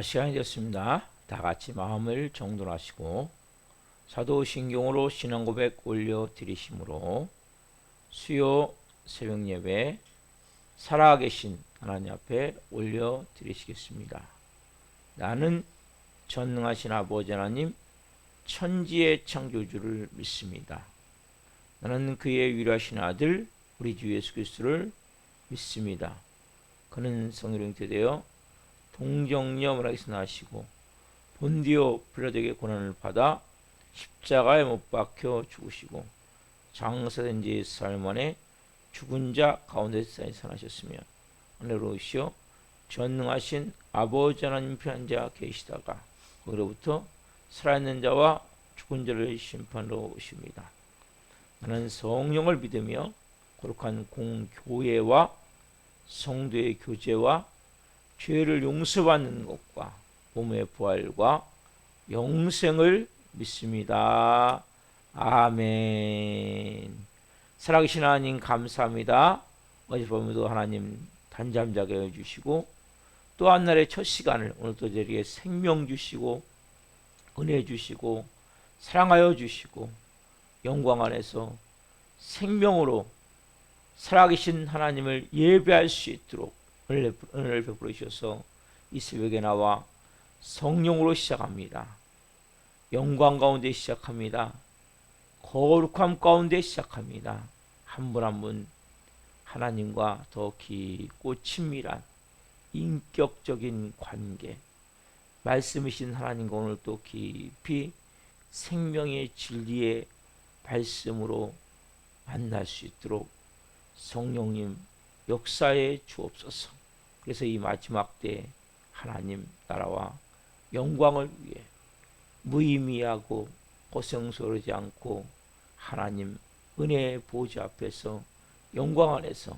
시간이 됐습니다. 다 같이 마음을 정돈하시고 사도신경으로 신앙고백 올려드리심으로 수요 새벽예배 살아계신 하나님 앞에 올려드리시겠습니다. 나는 전능하신 아버지 하나님 천지의 창조주를 믿습니다. 나는 그의 위로하신 아들 우리 주 예수 그리스도를 믿습니다. 그는 성령 잉태되어 동정녀 마리아에서 나시고 본디오 빌라도에게 고난을 받아 십자가에 못 박혀 죽으시고 장사된 지 사흘 만에 죽은 자 가운데서 살아나셨으며 하늘로 오시어 전능하신 아버지 하나님 편한 자 계시다가 거기로부터 살아있는 자와 죽은 자를 심판으로 오십니다. 나는 성령을 믿으며 거룩한 공교회와 성도의 교제와 죄를 용서받는 것과 몸의 부활과 영생을 믿습니다. 아멘. 살아계신 하나님 감사합니다. 어젯밤에도 하나님 단잠 자게 해주시고 또 한 날의 첫 시간을 오늘도 저에게 생명 주시고 은혜 주시고 사랑하여 주시고 영광 안에서 생명으로 살아계신 하나님을 예배할 수 있도록 은혜를 베풀어 주셔서 이 새벽에 나와 성령으로 시작합니다. 영광 가운데 시작합니다. 거룩함 가운데 시작합니다. 한 분 한 분 하나님과 더 깊고 친밀한 인격적인 관계, 말씀이신 하나님과 오늘 또 깊이 생명의 진리의 말씀으로 만날 수 있도록 성령님 역사에 주옵소서. 그래서 이 마지막 때 하나님 나라와 영광을 위해 무의미하고 고생스러우지 않고 하나님 은혜의 보좌 앞에서 영광 안에서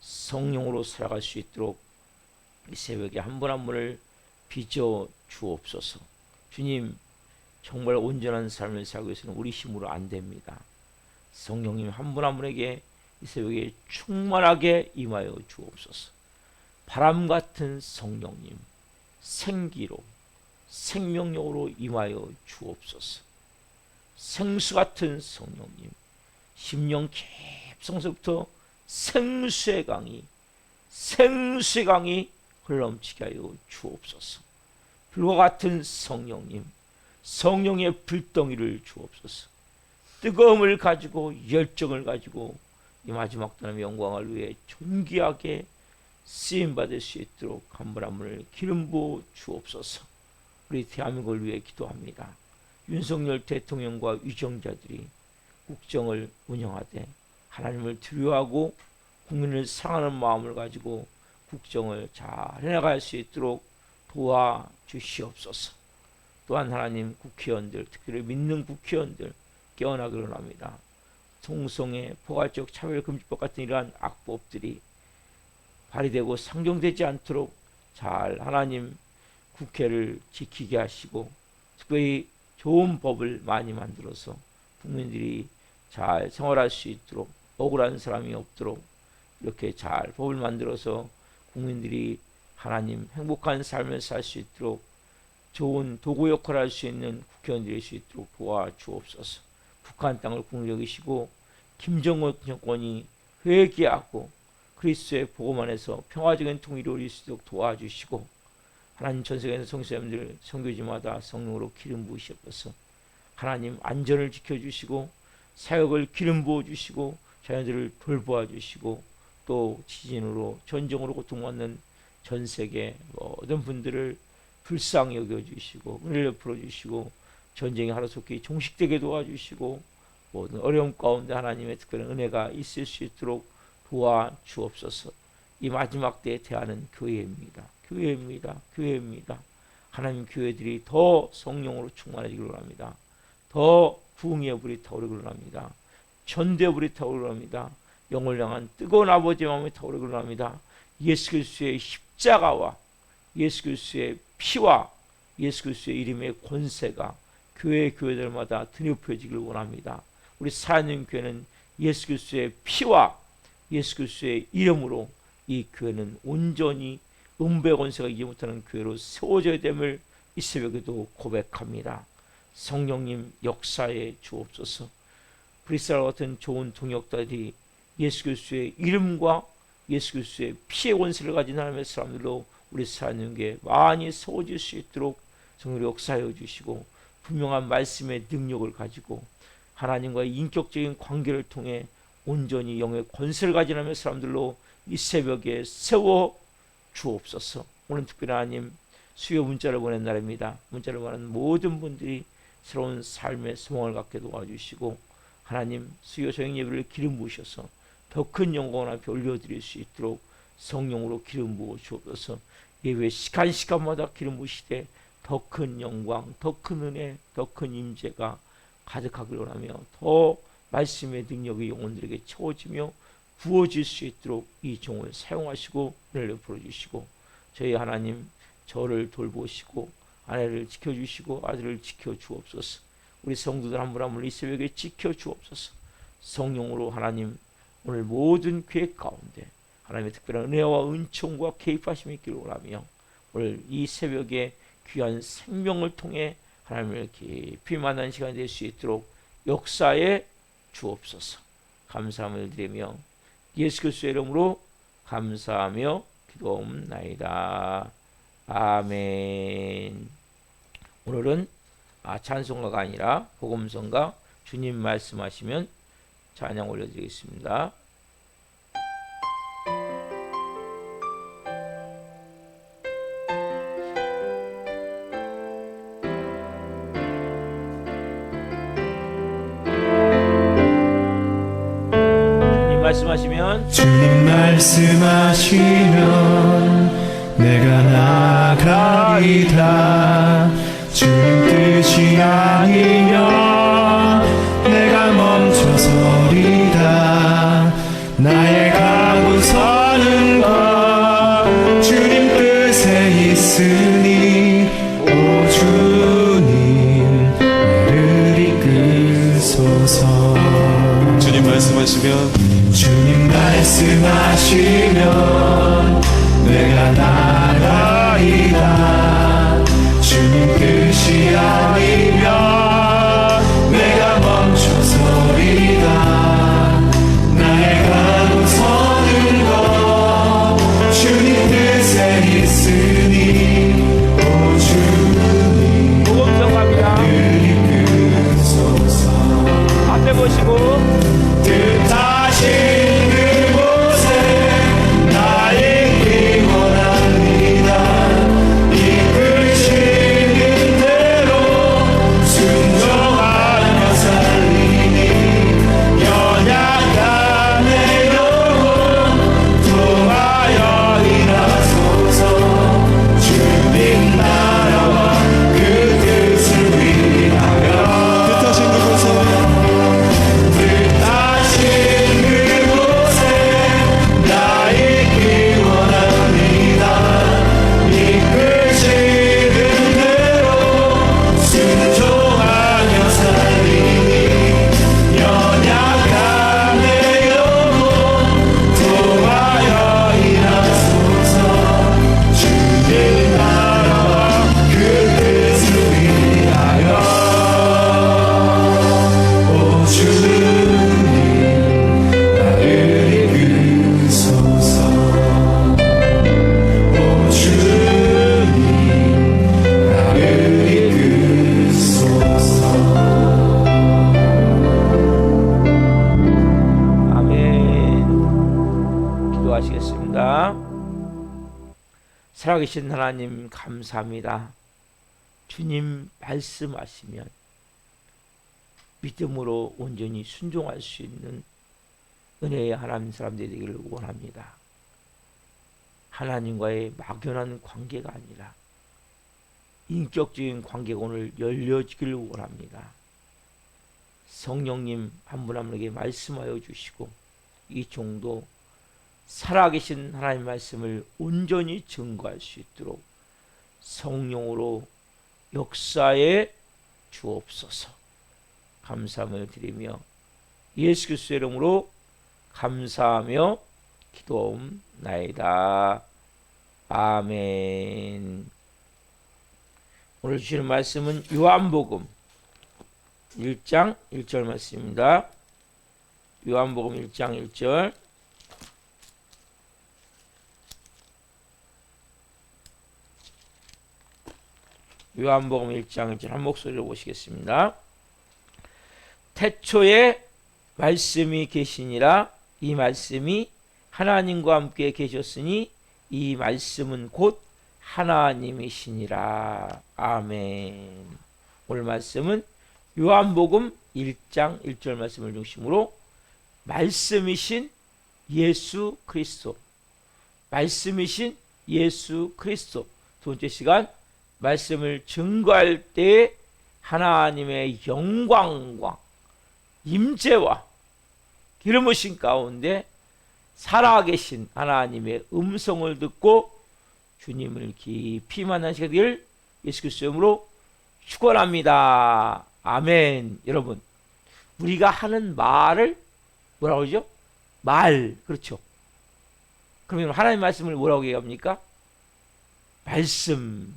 성령으로 살아갈 수 있도록 이 새벽에 한 분 한 분을 빚어 주옵소서. 주님, 정말 온전한 삶을 살기 위해서는 우리 힘으로 안 됩니다. 성령님 한 분 한 분에게 이 새벽에 충만하게 임하여 주옵소서. 바람 같은 성령님 생기로 생명력으로 임하여 주옵소서. 생수 같은 성령님 심령 깊성서부터 생수의 강이 흘러넘치게 하여 주옵소서. 불과 같은 성령님 성령의 불덩이를 주옵소서. 뜨거움을 가지고 열정을 가지고 이 마지막 때의 영광을 위해 존귀하게 쓰임받을 수 있도록 한 분 한 분을 기름 부어 주옵소서. 우리 대한민국을 위해 기도합니다. 윤석열 대통령과 위정자들이 국정을 운영하되 하나님을 두려워하고 국민을 사랑하는 마음을 가지고 국정을 잘 해나갈 수 있도록 도와주시옵소서. 또한 하나님 국회의원들, 특별히 믿는 국회의원들 깨어나기를 원합니다. 동성애, 포괄적 차별금지법 같은 이러한 악법들이 발의되고 상정되지 않도록 잘 하나님 국회를 지키게 하시고 특별히 좋은 법을 많이 만들어서 국민들이 잘 생활할 수 있도록 억울한 사람이 없도록 이렇게 잘 법을 만들어서 국민들이 하나님 행복한 삶을 살 수 있도록 좋은 도구 역할을 할 수 있는 국회의원들이 될 수 있도록 도와주옵소서. 북한 땅을 국률 여기시고 김정은 정권이 회개하고 그리스도의 복음 안에서 평화적인 통일을 이룰 수 있도록 도와주시고 하나님 전세계에서 성도님들 선교지마다 성령으로 기름 부으시옵소서. 하나님 안전을 지켜주시고 사역을 기름 부어주시고 자녀들을 돌보아 주시고 또 지진으로 전쟁으로 고통받는 전세계 모든 분들을 불쌍히 여겨주시고 은혜를 풀어주시고 전쟁이 하루속히 종식되게 도와주시고 모든 어려움 가운데 하나님의 특별한 은혜가 있을 수 있도록 도와주옵소서. 이 마지막 때에 대하는 교회입니다. 하나님 교회들이 더 성령으로 충만해지기를 원합니다. 더 부흥의 불이 타오르기를 원합니다. 전도의 불이 타오르기를 원합니다. 영을 향한 뜨거운 아버지의 마음이 타오르기를 원합니다. 예수 그리스도의 십자가와 예수 그리스도의 피와 예수 그리스도의 이름의 권세가 교회들마다 드높여지기를 원합니다. 우리 사랑하는 교회는 예수 그리스도의 피와 예수 그리스도의 이름으로 이 교회는 온전히 음부의 권세가 이기지 못하는 교회로 세워져야 됨을 이 새벽에도 고백합니다. 성령님 역사에 주옵소서. 브리스와 같은 좋은 동역자들이 예수 그리스도의 이름과 예수 그리스도의 피의 권세를 가진 하나님의 사람들로 우리 하나님께 많이 세워질 수 있도록 성령 역사하여 주시고, 분명한 말씀의 능력을 가지고 하나님과의 인격적인 관계를 통해 온전히 영의 권세를 가진 하나님의 사람들로 이 새벽에 세워 주옵소서. 오늘 특별히 하나님 수요 문자를 보낸 날입니다. 문자를 보낸 모든 분들이 새로운 삶의 소망을 갖게 도와주시고, 하나님 수요 저녁 예배를 기름 부으셔서 더 큰 영광을 앞에 올려드릴 수 있도록 성령으로 기름 부어 주옵소서. 예배 시간마다 기름 부으시되 더 큰 영광, 더 큰 은혜, 더 큰 임재가 가득하기를 원하며, 더 말씀의 능력이 영혼들에게 채워지며 부어질 수 있도록 이 종을 사용하시고 은혜를 부어주시고, 저희 하나님 저를 돌보시고 아내를 지켜주시고 아들을 지켜주옵소서. 우리 성도들 한 분 한 분을 이 새벽에 지켜주옵소서. 성령으로 하나님 오늘 모든 계획 가운데 하나님의 특별한 은혜와 은총과 개입하심이 있기를 원하며, 오늘 이 새벽에 귀한 생명을 통해 하나님을 깊이 만난 시간이 될 수 있도록 역사에 주옵소서. 감사함을 드리며 예수 그리스도의 이름으로 감사하며 기도옵나이다. 아멘. 오늘은 찬송가가 아니라 복음성가 주님 말씀하시면 찬양 올려드리겠습니다. 주님 말씀하시면 내가 나가리다. 주님 뜻이 아니면 내가 멈춰서리다. 나의 가고 서는 것 주님 뜻에 있으니 오 주님 나를 이끄소서. 주님 말씀하시면 주님 말씀하시면 내가 나가리다. 주님 뜻이 아니면 내가 멈춰서리다. 나의 가고 서는 것 주님 뜻에 있으니 오 주님 나를 이끄소서. 앞에 보시고 뜻하신 그곳에 나 있기 원합니다. 이끄시는 대로 순종하며 살리니 연약한 내 영혼 통하여 일하소서. 주님 나라와 그 뜻을 위하여 뜻하신 그곳에 살아계신 하나님 감사합니다. 주님 말씀하시면 믿음으로 온전히 순종할 수 있는 은혜의 하나님 사람들이 되기를 원합니다. 하나님과의 막연한 관계가 아니라 인격적인 관계가 오늘 열려지기를 원합니다. 성령님 한 분 한 분에게 말씀하여 주시고, 이 종도 살아계신 하나님 말씀을 온전히 증거할 수 있도록 성령으로 역사에 주옵소서. 감사함을 드리며 예수 그리스도의 이름으로 감사하며 기도옵나이다. 아멘. 오늘 주시는 말씀은 요한복음 1장 1절 말씀입니다. 요한복음 1장 1절. 요한복음 1장 1절 한 목소리로 보시겠습니다. 태초에 말씀이 계시니라. 이 말씀이 하나님과 함께 계셨으니 이 말씀은 곧 하나님이시니라. 아멘. 오늘 말씀은 요한복음 1장 1절 말씀을 중심으로 말씀이신 예수 그리스도, 말씀이신 예수 그리스도, 두 번째 시간 말씀을 증거할 때 하나님의 영광과 임재와 기름 부으신 가운데 살아계신 하나님의 음성을 듣고 주님을 깊이 만난 시간을 예수 그리스도의 이름으로 축원합니다. 아멘. 여러분, 우리가 하는 말을 뭐라고 그러죠? 말. 그렇죠. 그러면 하나님 말씀을 뭐라고 얘기합니까? 말씀.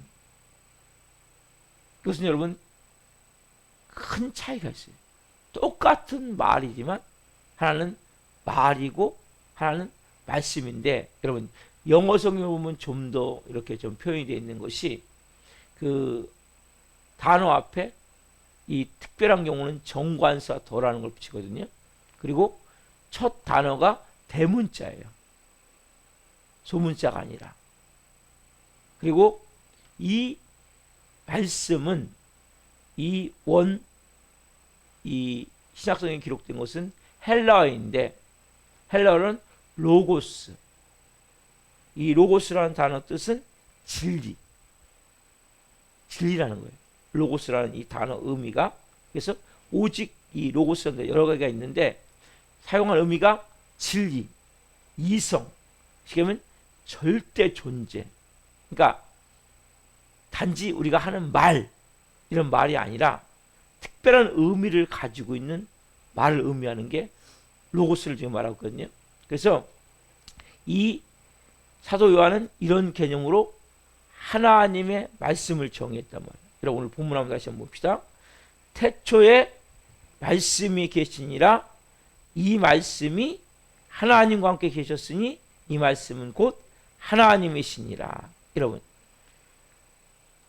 이것은 여러분 큰 차이가 있어요. 똑같은 말이지만 하나는 말이고 하나는 말씀인데, 여러분 영어 성경을 보면 좀 더 이렇게 좀 표현이 되어 있는 것이 그 단어 앞에 이 특별한 경우는 정관사 더라는 걸 붙이거든요. 그리고 첫 단어가 대문자예요. 소문자가 아니라. 그리고 이 말씀은 이 신약성경에 기록된 것은 헬라어인데, 헬라어는 로고스. 이 로고스라는 단어 뜻은 진리. 진리라는 거예요. 로고스라는 이 단어 의미가. 그래서 오직 이 로고스는 여러 가지가 있는데 사용한 의미가 진리, 이성, 지금은 절대 존재. 그러니까 단지 우리가 하는 말, 이런 말이 아니라 특별한 의미를 가지고 있는 말을 의미하는 게 로고스를 지금 말하고 있거든요. 그래서 이 사도 요한은 이런 개념으로 하나님의 말씀을 정의했단 말이에요. 여러분 오늘 본문 한번 다시 한번 봅시다. 태초에 말씀이 계시니라. 이 말씀이 하나님과 함께 계셨으니 이 말씀은 곧 하나님이시니라. 여러분,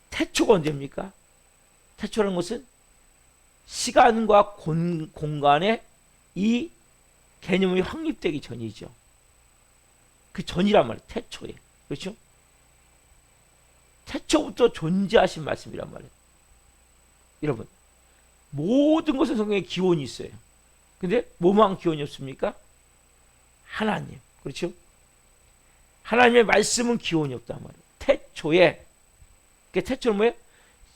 태초가 언제입니까? 태초라는 것은 시간과 공간의 이 개념이 확립되기 전이죠. 그 전이란 말이에요. 태초에. 그렇죠? 태초부터 존재하신 말씀이란 말이에요. 여러분, 모든 것은 성경에 기원이 있어요. 근데 뭐만 기원이 없습니까? 하나님. 그렇죠? 하나님의 말씀은 기원이 없단 말이에요. 태초에. 그 태초는 뭐예요?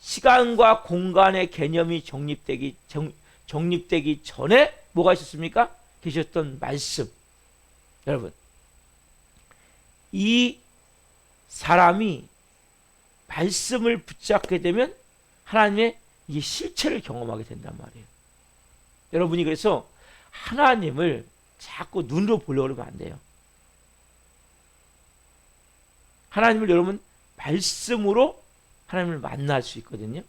시간과 공간의 개념이 정립되기 전에 뭐가 있었습니까? 계셨던 말씀. 여러분, 이 사람이 말씀을 붙잡게 되면 하나님의 이 실체를 경험하게 된단 말이에요. 여러분이 그래서 하나님을 자꾸 눈으로 보려고 하면 안 돼요. 하나님을 여러분 말씀으로 하나님을 만날 수 있거든요.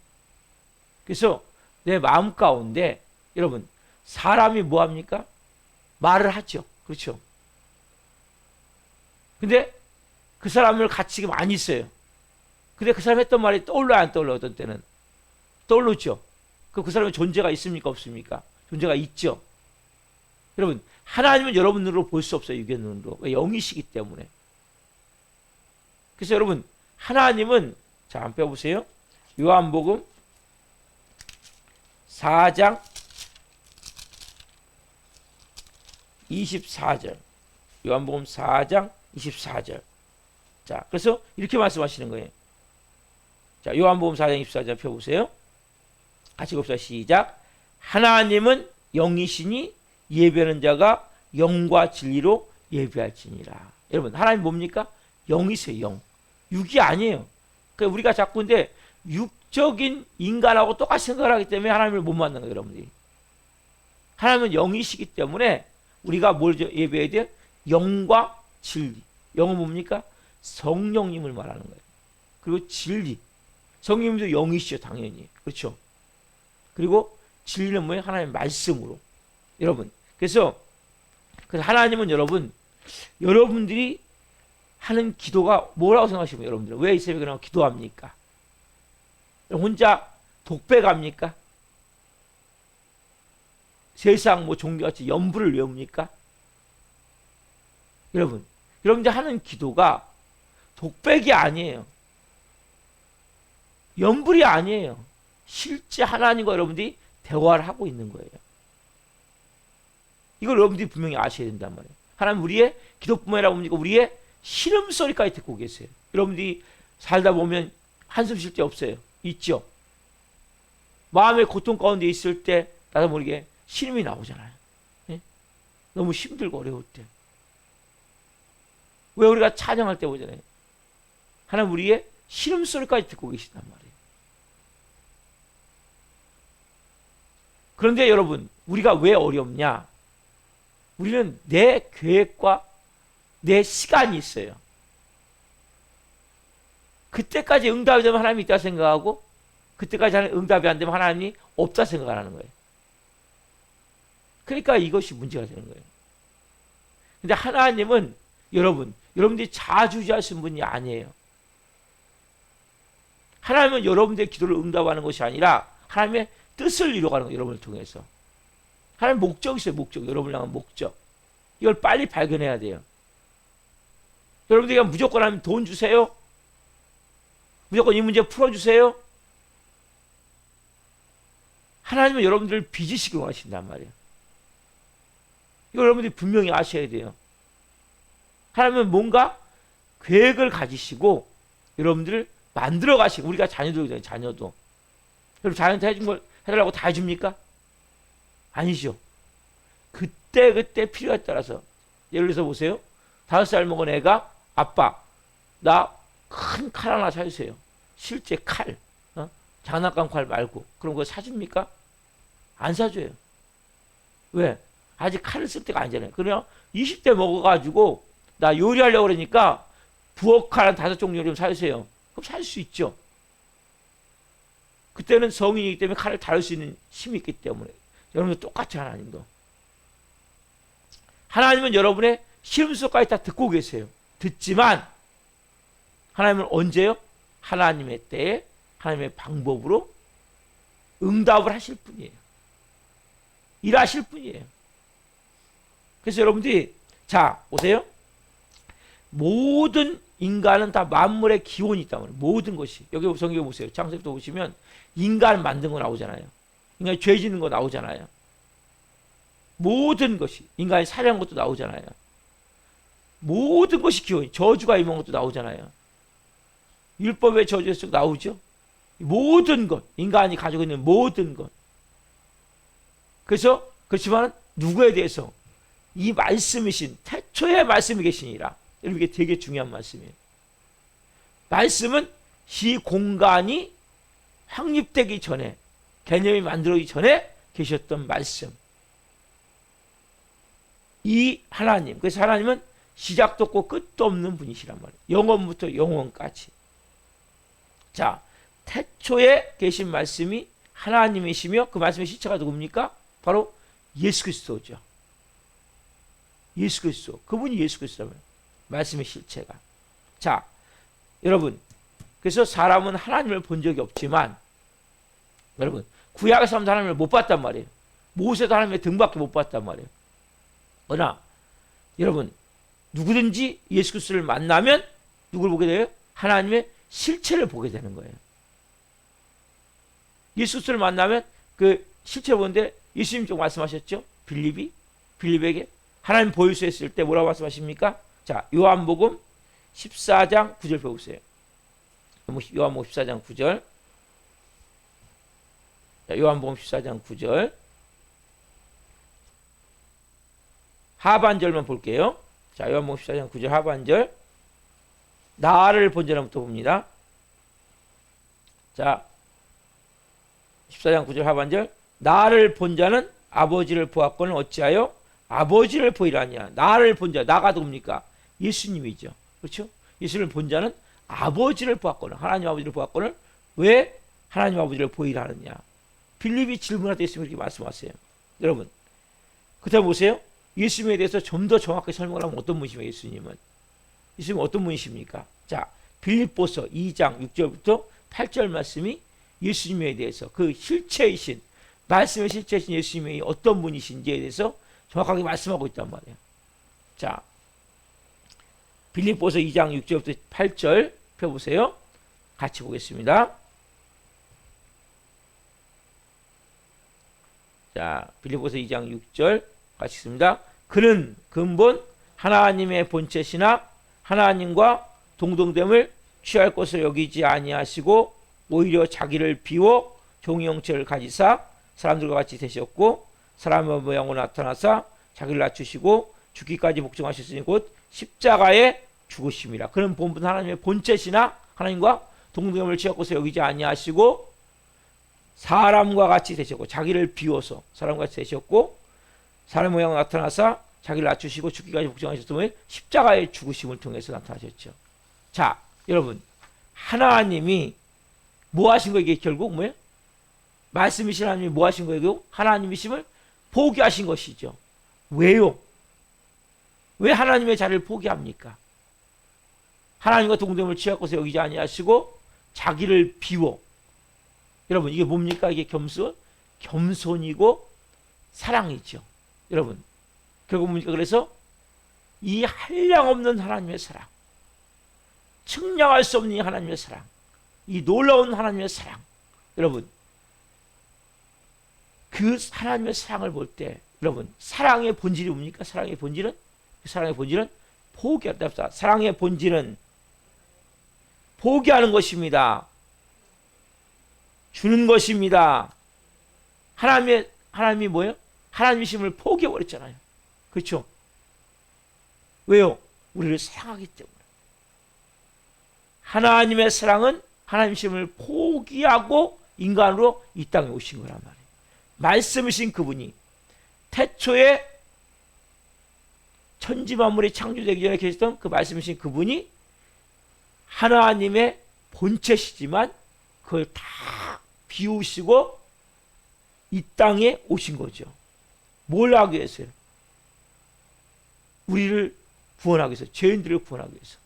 그래서 내 마음 가운데 여러분 사람이 뭐 합니까? 말을 하죠. 그렇죠? 근데 그 사람을 같이 많이 있어요. 근데 그 사람이 했던 말이 떠올라요, 안 떠올라요? 어떤 때는 떠오르죠. 그 사람의 존재가 있습니까, 없습니까? 존재가 있죠. 여러분, 하나님은 여러분 눈으로 볼 수 없어요. 육의 눈으로. 왜? 영이시기 때문에. 그래서 여러분, 하나님은 자, 한번 빼보세요. 요한복음 4장 24절. 요한복음 4장 24절. 자, 그래서 이렇게 말씀하시는 거예요. 자, 요한복음 4장 24절 펴보세요. 같이 봅시다. 시작. 하나님은 영이시니 예배하는 자가 영과 진리로 예배할지니라. 여러분, 하나님 뭡니까? 영이세요. 영. 육이 아니에요. 그러니까 우리가 자꾸 근데 육적인 인간하고 똑같이 생각을 하기 때문에 하나님을 못 만난 거예요, 여러분들이. 하나님은 영이시기 때문에 우리가 뭘 예배해야 돼요? 영과 진리. 영은 뭡니까? 성령님을 말하는 거예요. 그리고 진리. 성령님도 영이시죠, 당연히. 그렇죠. 그리고 진리는 뭐예요? 하나님의 말씀으로. 여러분, 그래서 하나님은 여러분들이 하는 기도가 뭐라고 생각하시면 여러분들 왜 이 새벽에 나와 기도합니까? 혼자 독백합니까? 세상 뭐 종교같이 연불을 외웁니까? 여러분들 하는 기도가 독백이 아니에요. 연불이 아니에요. 실제 하나님과 여러분들이 대화를 하고 있는 거예요. 이걸 여러분들이 분명히 아셔야 된단 말이에요. 하나님 우리의 기도뿐만 아니라 우리의 신음소리까지 듣고 계세요. 여러분들이 살다 보면 한숨 쉴 때 없어요. 있죠. 마음의 고통 가운데 있을 때 나도 모르게 신음이 나오잖아요. 예? 너무 힘들고 어려울 때. 왜 우리가 찬양할 때 보잖아요. 하나님 우리의 신음소리까지 듣고 계시단 말이에요. 그런데 여러분, 우리가 왜 어렵냐? 우리는 내 계획과 내 시간이 있어요. 그때까지 응답이 되면 하나님이 있다 생각하고 그때까지 응답이 안 되면 하나님이 없다 생각하는 거예요. 그러니까 이것이 문제가 되는 거예요. 근데 하나님은 여러분들이 자주자하신 분이 아니에요. 하나님은 여러분들의 기도를 응답하는 것이 아니라 하나님의 뜻을 이루어가는 거예요. 여러분을 통해서. 하나님 목적이 있어요. 목적. 여러분을 향한 목적. 이걸 빨리 발견해야 돼요. 여러분들이 무조건 하면 돈 주세요. 무조건 이 문제 풀어주세요. 하나님은 여러분들을 빚으시기 원하신단 말이에요. 이거 여러분들이 분명히 아셔야 돼요. 하나님은 뭔가 계획을 가지시고 여러분들을 만들어 가시고, 우리가 자녀들이잖아요. 자녀도. 여러분 자녀한테 해준 걸 해달라고 다 해줍니까? 아니죠. 그때 필요에 따라서. 예를 들어서 보세요. 5살 먹은 애가 아빠 나 큰 칼 하나 사주세요. 실제 칼, 장난감 칼 말고. 그런 거 사줍니까? 안 사줘요. 왜? 아직 칼을 쓸 때가 아니잖아요. 그냥 20대 먹어가지고 나 요리하려고 그러니까 부엌 칼 한 5종류 좀 사주세요. 그럼 살 수 있죠. 그때는 성인이기 때문에 칼을 다룰 수 있는 힘이 있기 때문에. 여러분도 똑같이 하나님도. 하나님은 여러분의 시름소까지 다 듣고 계세요. 듣지만 하나님은 언제요? 하나님의 때에 하나님의 방법으로 응답을 하실 분이에요. 일하실 분이에요. 그래서 여러분들이 자 보세요. 모든 인간은 다 만물의 기원이 있단 말이에요. 모든 것이. 여기 성경에 보세요. 창세기부터 보시면 인간 만든 거 나오잖아요. 인간이 죄 짓는 거 나오잖아요. 모든 것이. 인간이 살해한 것도 나오잖아요. 모든 것이 기원이. 저주가 임한 것도 나오잖아요. 율법의 저주에서 나오죠. 모든 것. 인간이 가지고 있는 모든 것. 그래서 그렇지만 누구에 대해서? 이 말씀이신 태초의 말씀이 계시니라. 여러분 이게 되게 중요한 말씀이에요. 말씀은 이 공간이 확립되기 전에, 개념이 만들어지기 전에 계셨던 말씀. 이 하나님, 그래서 하나님은 시작도 없고 끝도 없는 분이시란 말이에요. 영원부터 영원까지. 자, 태초에 계신 말씀이 하나님이시며 그 말씀의 시체가 누굽니까? 바로 예수 그리스도죠. 예수 그리스도. 그분이 예수 그리스도라면 말씀의 실체가. 자, 여러분, 그래서 사람은 하나님을 본 적이 없지만, 여러분, 구약의 사람도 하나님을 못 봤단 말이에요. 모세도 하나님의 등밖에 못 봤단 말이에요. 그러나 여러분, 누구든지 예수 그리스도를 만나면 누굴 보게 돼요? 하나님의 실체를 보게 되는 거예요. 예수 그리스도를 만나면 그 실체를 보는데 예수님 좀 말씀하셨죠? 빌립에게 하나님 보일 수 있을 때 뭐라고 말씀하십니까? 자, 요한복음 14장 9절 배우세요. 요한복음 14장 9절. 자, 요한복음 14장 9절. 하반절만 볼게요. 자, 요한복음 14장 9절 하반절. 나를 본 자부터 봅니다. 자, 14장 9절 하반절. 나를 본 자는 아버지를 보았거늘 어찌하여 아버지를 보이라 하냐. 나를 본 자, 나가 누굽니까? 예수님이죠. 그렇죠? 예수님을 본 자는 아버지를 보았거늘, 하나님 아버지를 보았거늘. 왜 하나님 아버지를 보이라 하느냐? 빌립이 질문할 때 예수님이 이렇게 말씀하세요. 여러분, 그다음 보세요. 예수님에 대해서 좀 더 정확하게 설명을 하면 어떤 분이십니까? 예수님은 어떤 분이십니까? 자, 빌립보서 2장 6절부터 8절 말씀이 예수님에 대해서 그 실체이신, 말씀의 실체이신 예수님이 어떤 분이신지에 대해서 정확하게 말씀하고 있단 말이에요. 자, 빌립보서 2장 6절부터 8절 펴보세요. 같이 보겠습니다. 자, 빌립보서 2장 6절 같이 읽습니다. 그는 근본 하나님의 본체시나 하나님과 동등됨을 취할 것을 여기지 아니하시고 오히려 자기를 비워 종의 형체를 가지사 사람들과 같이 되셨고 사람의 모양으로 나타나사 자기를 낮추시고 죽기까지 복종하셨으니 곧 십자가에 죽으심이라. 그는 본분 하나님의 본체시나 하나님과 동등함을 취할 것을 여기지 아니하시고 사람과 같이 되셨고 자기를 비워서 사람과 같이 되셨고 사람 모양으로 나타나사 자기를 낮추시고 죽기까지 복종하셨으면 십자가의 죽으심을 통해서 나타나셨죠. 자, 여러분, 하나님이 뭐 하신 거예요? 이게 결국 뭐예요? 말씀이신 하나님이 뭐 하신 거예요? 하나님이심을 포기하신 것이죠. 왜요? 왜 하나님의 자리를 포기합니까? 하나님과 동등함을 취할 것을 여기지 아니하시고 자기를 비워. 여러분, 이게 뭡니까? 이게 겸손이고 사랑이죠. 여러분, 결국 뭡니까? 그래서 이 한량없는 하나님의 사랑, 측량할 수 없는 이 하나님의 사랑, 이 놀라운 하나님의 사랑, 여러분, 그 하나님의 사랑을 볼 때, 여러분, 사랑의 본질이 뭡니까? 사랑의 본질은 포기하다. 사랑의 본질은 포기하는 것입니다. 주는 것입니다. 하나님이 뭐예요? 하나님이심을 포기해버렸잖아요. 그렇죠? 왜요? 우리를 사랑하기 때문에. 하나님의 사랑은 하나님이심을 포기하고 인간으로 이 땅에 오신 거란 말이에요. 말씀이신 그분이 태초에 천지 만물이 창조되기 전에 계셨던 그 말씀이신 그분이 하나님의 본체시지만 그걸 다 비우시고 이 땅에 오신 거죠. 뭘 하기 위해서요? 우리를 구원하기 위해서, 죄인들을 구원하기 위해서,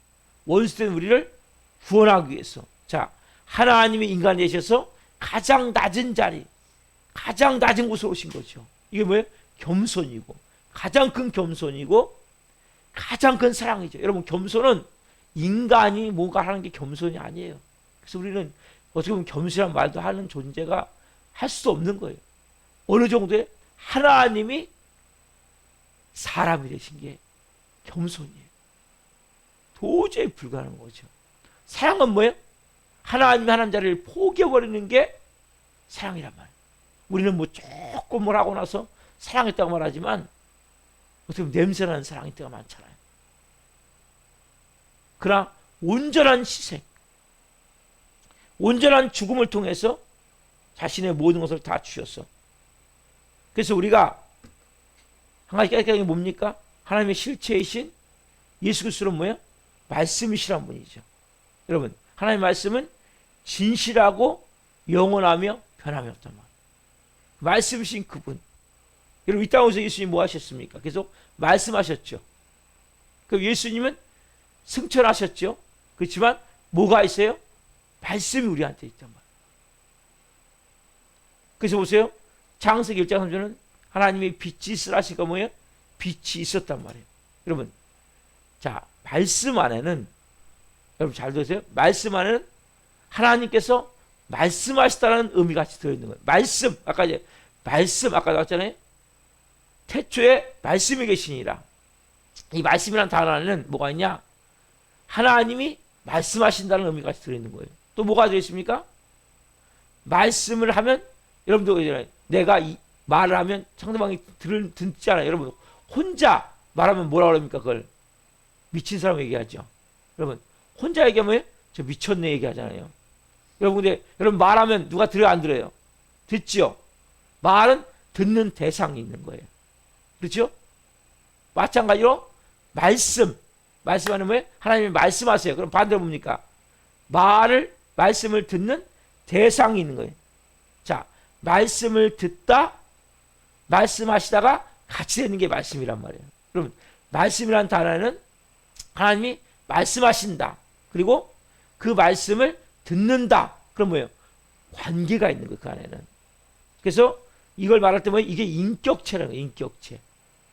원수된 우리를 구원하기 위해서. 자, 하나님이 인간이 되셔서 가장 낮은 자리, 가장 낮은 곳으로 오신 거죠. 이게 뭐예요? 겸손이고, 가장 큰 겸손이고, 가장 큰 사랑이죠. 여러분, 겸손은 인간이 뭔가 하는 게 겸손이 아니에요. 그래서 우리는 어떻게 보면 겸손이라는 말도 하는 존재가 할 수 없는 거예요. 어느 정도에 하나님이 사람이 되신 게 겸손이에요. 도저히 불가능한 거죠. 사랑은 뭐예요? 하나님이 하나님 자리를 포기해버리는 게 사랑이란 말이에요. 우리는 뭐 조금 뭘 하고 나서 사랑했다고 말하지만 어떻게 보면 냄새나는 사랑일 때가 많잖아요. 그러나 온전한 희생, 온전한 죽음을 통해서 자신의 모든 것을 다 주셨어. 그래서 우리가 한 가지 깨닫게 된 게 뭡니까? 하나님의 실체이신 예수 그리스도는 뭐예요? 말씀이시란 분이죠. 여러분, 하나님의 말씀은 진실하고 영원하며 변함이 없단 말이에요. 말씀이신 그분. 여러분, 이 땅에서 예수님이 뭐 하셨습니까? 계속 말씀하셨죠. 그럼 예수님은 승천하셨죠. 그렇지만 뭐가 있어요? 말씀이 우리한테 있단 말이에요. 그래서 보세요. 창세기 1장 3절은 하나님이 빛이 있으라시니까 뭐예요? 빛이 있었단 말이에요. 여러분, 자, 말씀 안에는, 여러분 잘 들으세요. 말씀 안에는 하나님께서 말씀하시다는 의미가 같이 들어있는 거예요. 말씀, 아까 나왔잖아요. 태초에 말씀이 계시니라. 이 말씀이라는 단어 안에는 뭐가 있냐? 하나님이 말씀하신다는 의미가 같이 들어있는 거예요. 또 뭐가 들어있습니까? 말씀을 하면, 여러분도 내가 이 말을 하면 상대방이 듣잖아요. 여러분, 혼자 말하면 뭐라 그럽니까? 그걸 미친 사람 얘기하죠. 여러분, 혼자 얘기하면 뭐예요? 저 미쳤네 얘기하잖아요. 여러분, 근데 여러분 말하면 누가 들어요, 안 들어요? 듣죠. 말은 듣는 대상이 있는 거예요. 그렇죠? 마찬가지로 말씀, 말씀하는 뭐예요? 하나님이 말씀하세요. 그럼 반대로 뭡니까? 말씀을 듣는 대상이 있는 거예요. 자, 말씀을 듣다, 말씀하시다가 같이 되는 게 말씀이란 말이에요. 여러분, 말씀이란 단어는 하나님이 말씀하신다. 그리고 그 말씀을 듣는다. 그럼 뭐예요? 관계가 있는 거예요, 그 안에는. 그래서 이걸 말할 때 뭐예요? 이게 인격체라는 거예요, 인격체.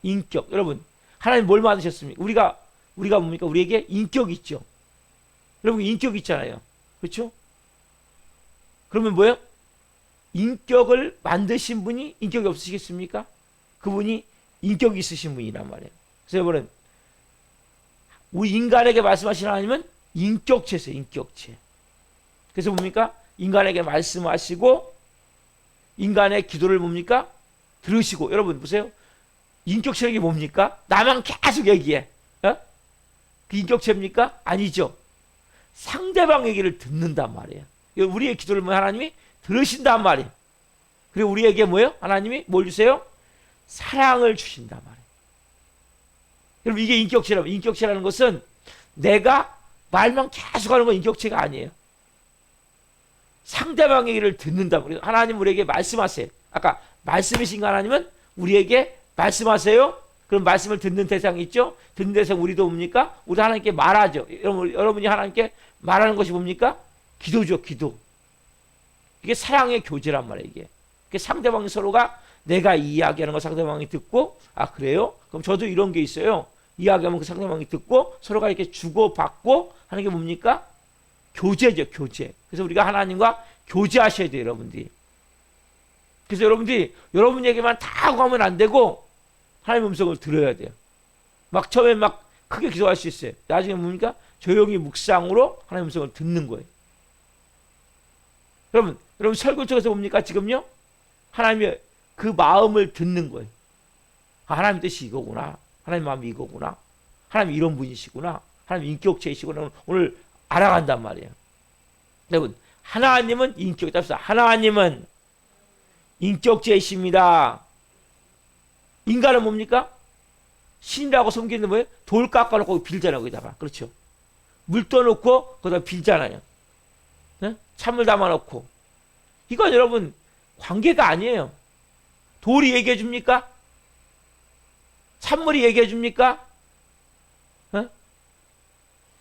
인격. 여러분, 하나님 뭘 만드셨습니까? 우리가 뭡니까? 우리에게 인격이 있죠. 여러분, 인격이 있잖아요. 그렇죠? 그러면 뭐예요? 인격을 만드신 분이 인격이 없으시겠습니까? 그분이 인격이 있으신 분이란 말이에요. 그래서 여러분, 우리 인간에게 말씀하시는 하나님은 인격체세요, 인격체. 그래서 뭡니까? 인간에게 말씀하시고 인간의 기도를 뭡니까? 들으시고. 여러분 보세요. 인격체력이 뭡니까? 나만 계속 얘기해. 어? 그 인격체입니까? 아니죠. 상대방 얘기를 듣는단 말이에요. 우리의 기도를 뭐 하나님이 들으신단 말이에요. 그리고 우리에게 뭐예요? 하나님이 뭘 주세요? 사랑을 주신단 말이에요. 여러분, 이게 인격체라면, 인격체라는 것은 내가 말만 계속 하는 건 인격체가 아니에요. 상대방 얘기를 듣는다. 하나님 우리에게 말씀하세요. 아까 말씀이신 하나님은 우리에게 말씀하세요. 그럼 말씀을 듣는 대상이 있죠. 듣는 대상 우리도 뭡니까? 우리 하나님께 말하죠. 여러분이 하나님께 말하는 것이 뭡니까? 기도죠, 기도. 이게 사랑의 교제란 말이에요, 이게. 상대방이 서로가 내가 이야기하는 거 상대방이 듣고, 아, 그래요? 그럼 저도 이런 게 있어요. 이야기하면 그 상대방이 듣고 서로가 이렇게 주고받고 하는 게 뭡니까? 교제죠, 교제. 그래서 우리가 하나님과 교제하셔야 돼요, 여러분들이. 그래서 여러분들이 여러분 얘기만 다 하고 하면 안 되고 하나님의 음성을 들어야 돼요. 막 처음에 막 크게 기도할 수 있어요. 나중에 뭡니까? 조용히 묵상으로 하나님의 음성을 듣는 거예요. 여러분 설교 쪽에서 뭡니까? 지금요? 하나님의 그 마음을 듣는 거예요. 아, 하나님 뜻이 이거구나. 하나님 마음이 이거구나. 하나님 이런 분이시구나. 하나님 인격체이시구나. 오늘 알아간단 말이에요. 여러분, 하나님은 인격이다. 하나님은 인격체이십니다. 인간은 뭡니까? 신이라고 섬기는 뭐예요? 돌 깎아놓고 빌잖아요, 거기다가. 그렇죠. 물 떠놓고 거기다 빌잖아요. 네? 찬물 담아놓고. 이건 여러분 관계가 아니에요. 돌이 얘기해 줍니까? 찬물이 얘기해 줍니까? 어?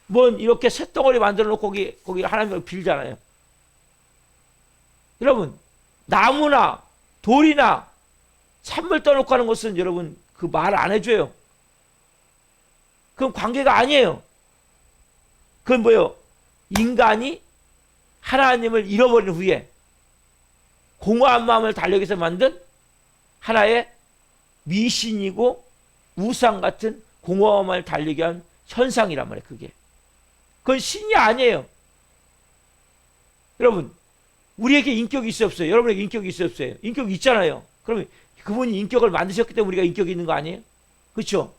뭔 이렇게 쇳덩어리 만들어 놓고 거기 하나님을 빌잖아요. 여러분, 나무나 돌이나 찬물 떠놓고 하는 것은 여러분 그 말 안 해줘요. 그건 관계가 아니에요. 그건 뭐예요? 인간이 하나님을 잃어버린 후에 공허한 마음을 달래기 위해서 만든 하나의 미신이고 우상 같은 공허함을 달리게 한 현상이란 말이에요. 그건 신이 아니에요. 여러분, 우리에게 인격이 있어 없어요? 여러분에게 인격이 있어 없어요? 인격이 있잖아요. 그러면 그분이 인격을 만드셨기 때문에 우리가 인격이 있는 거 아니에요? 그렇죠?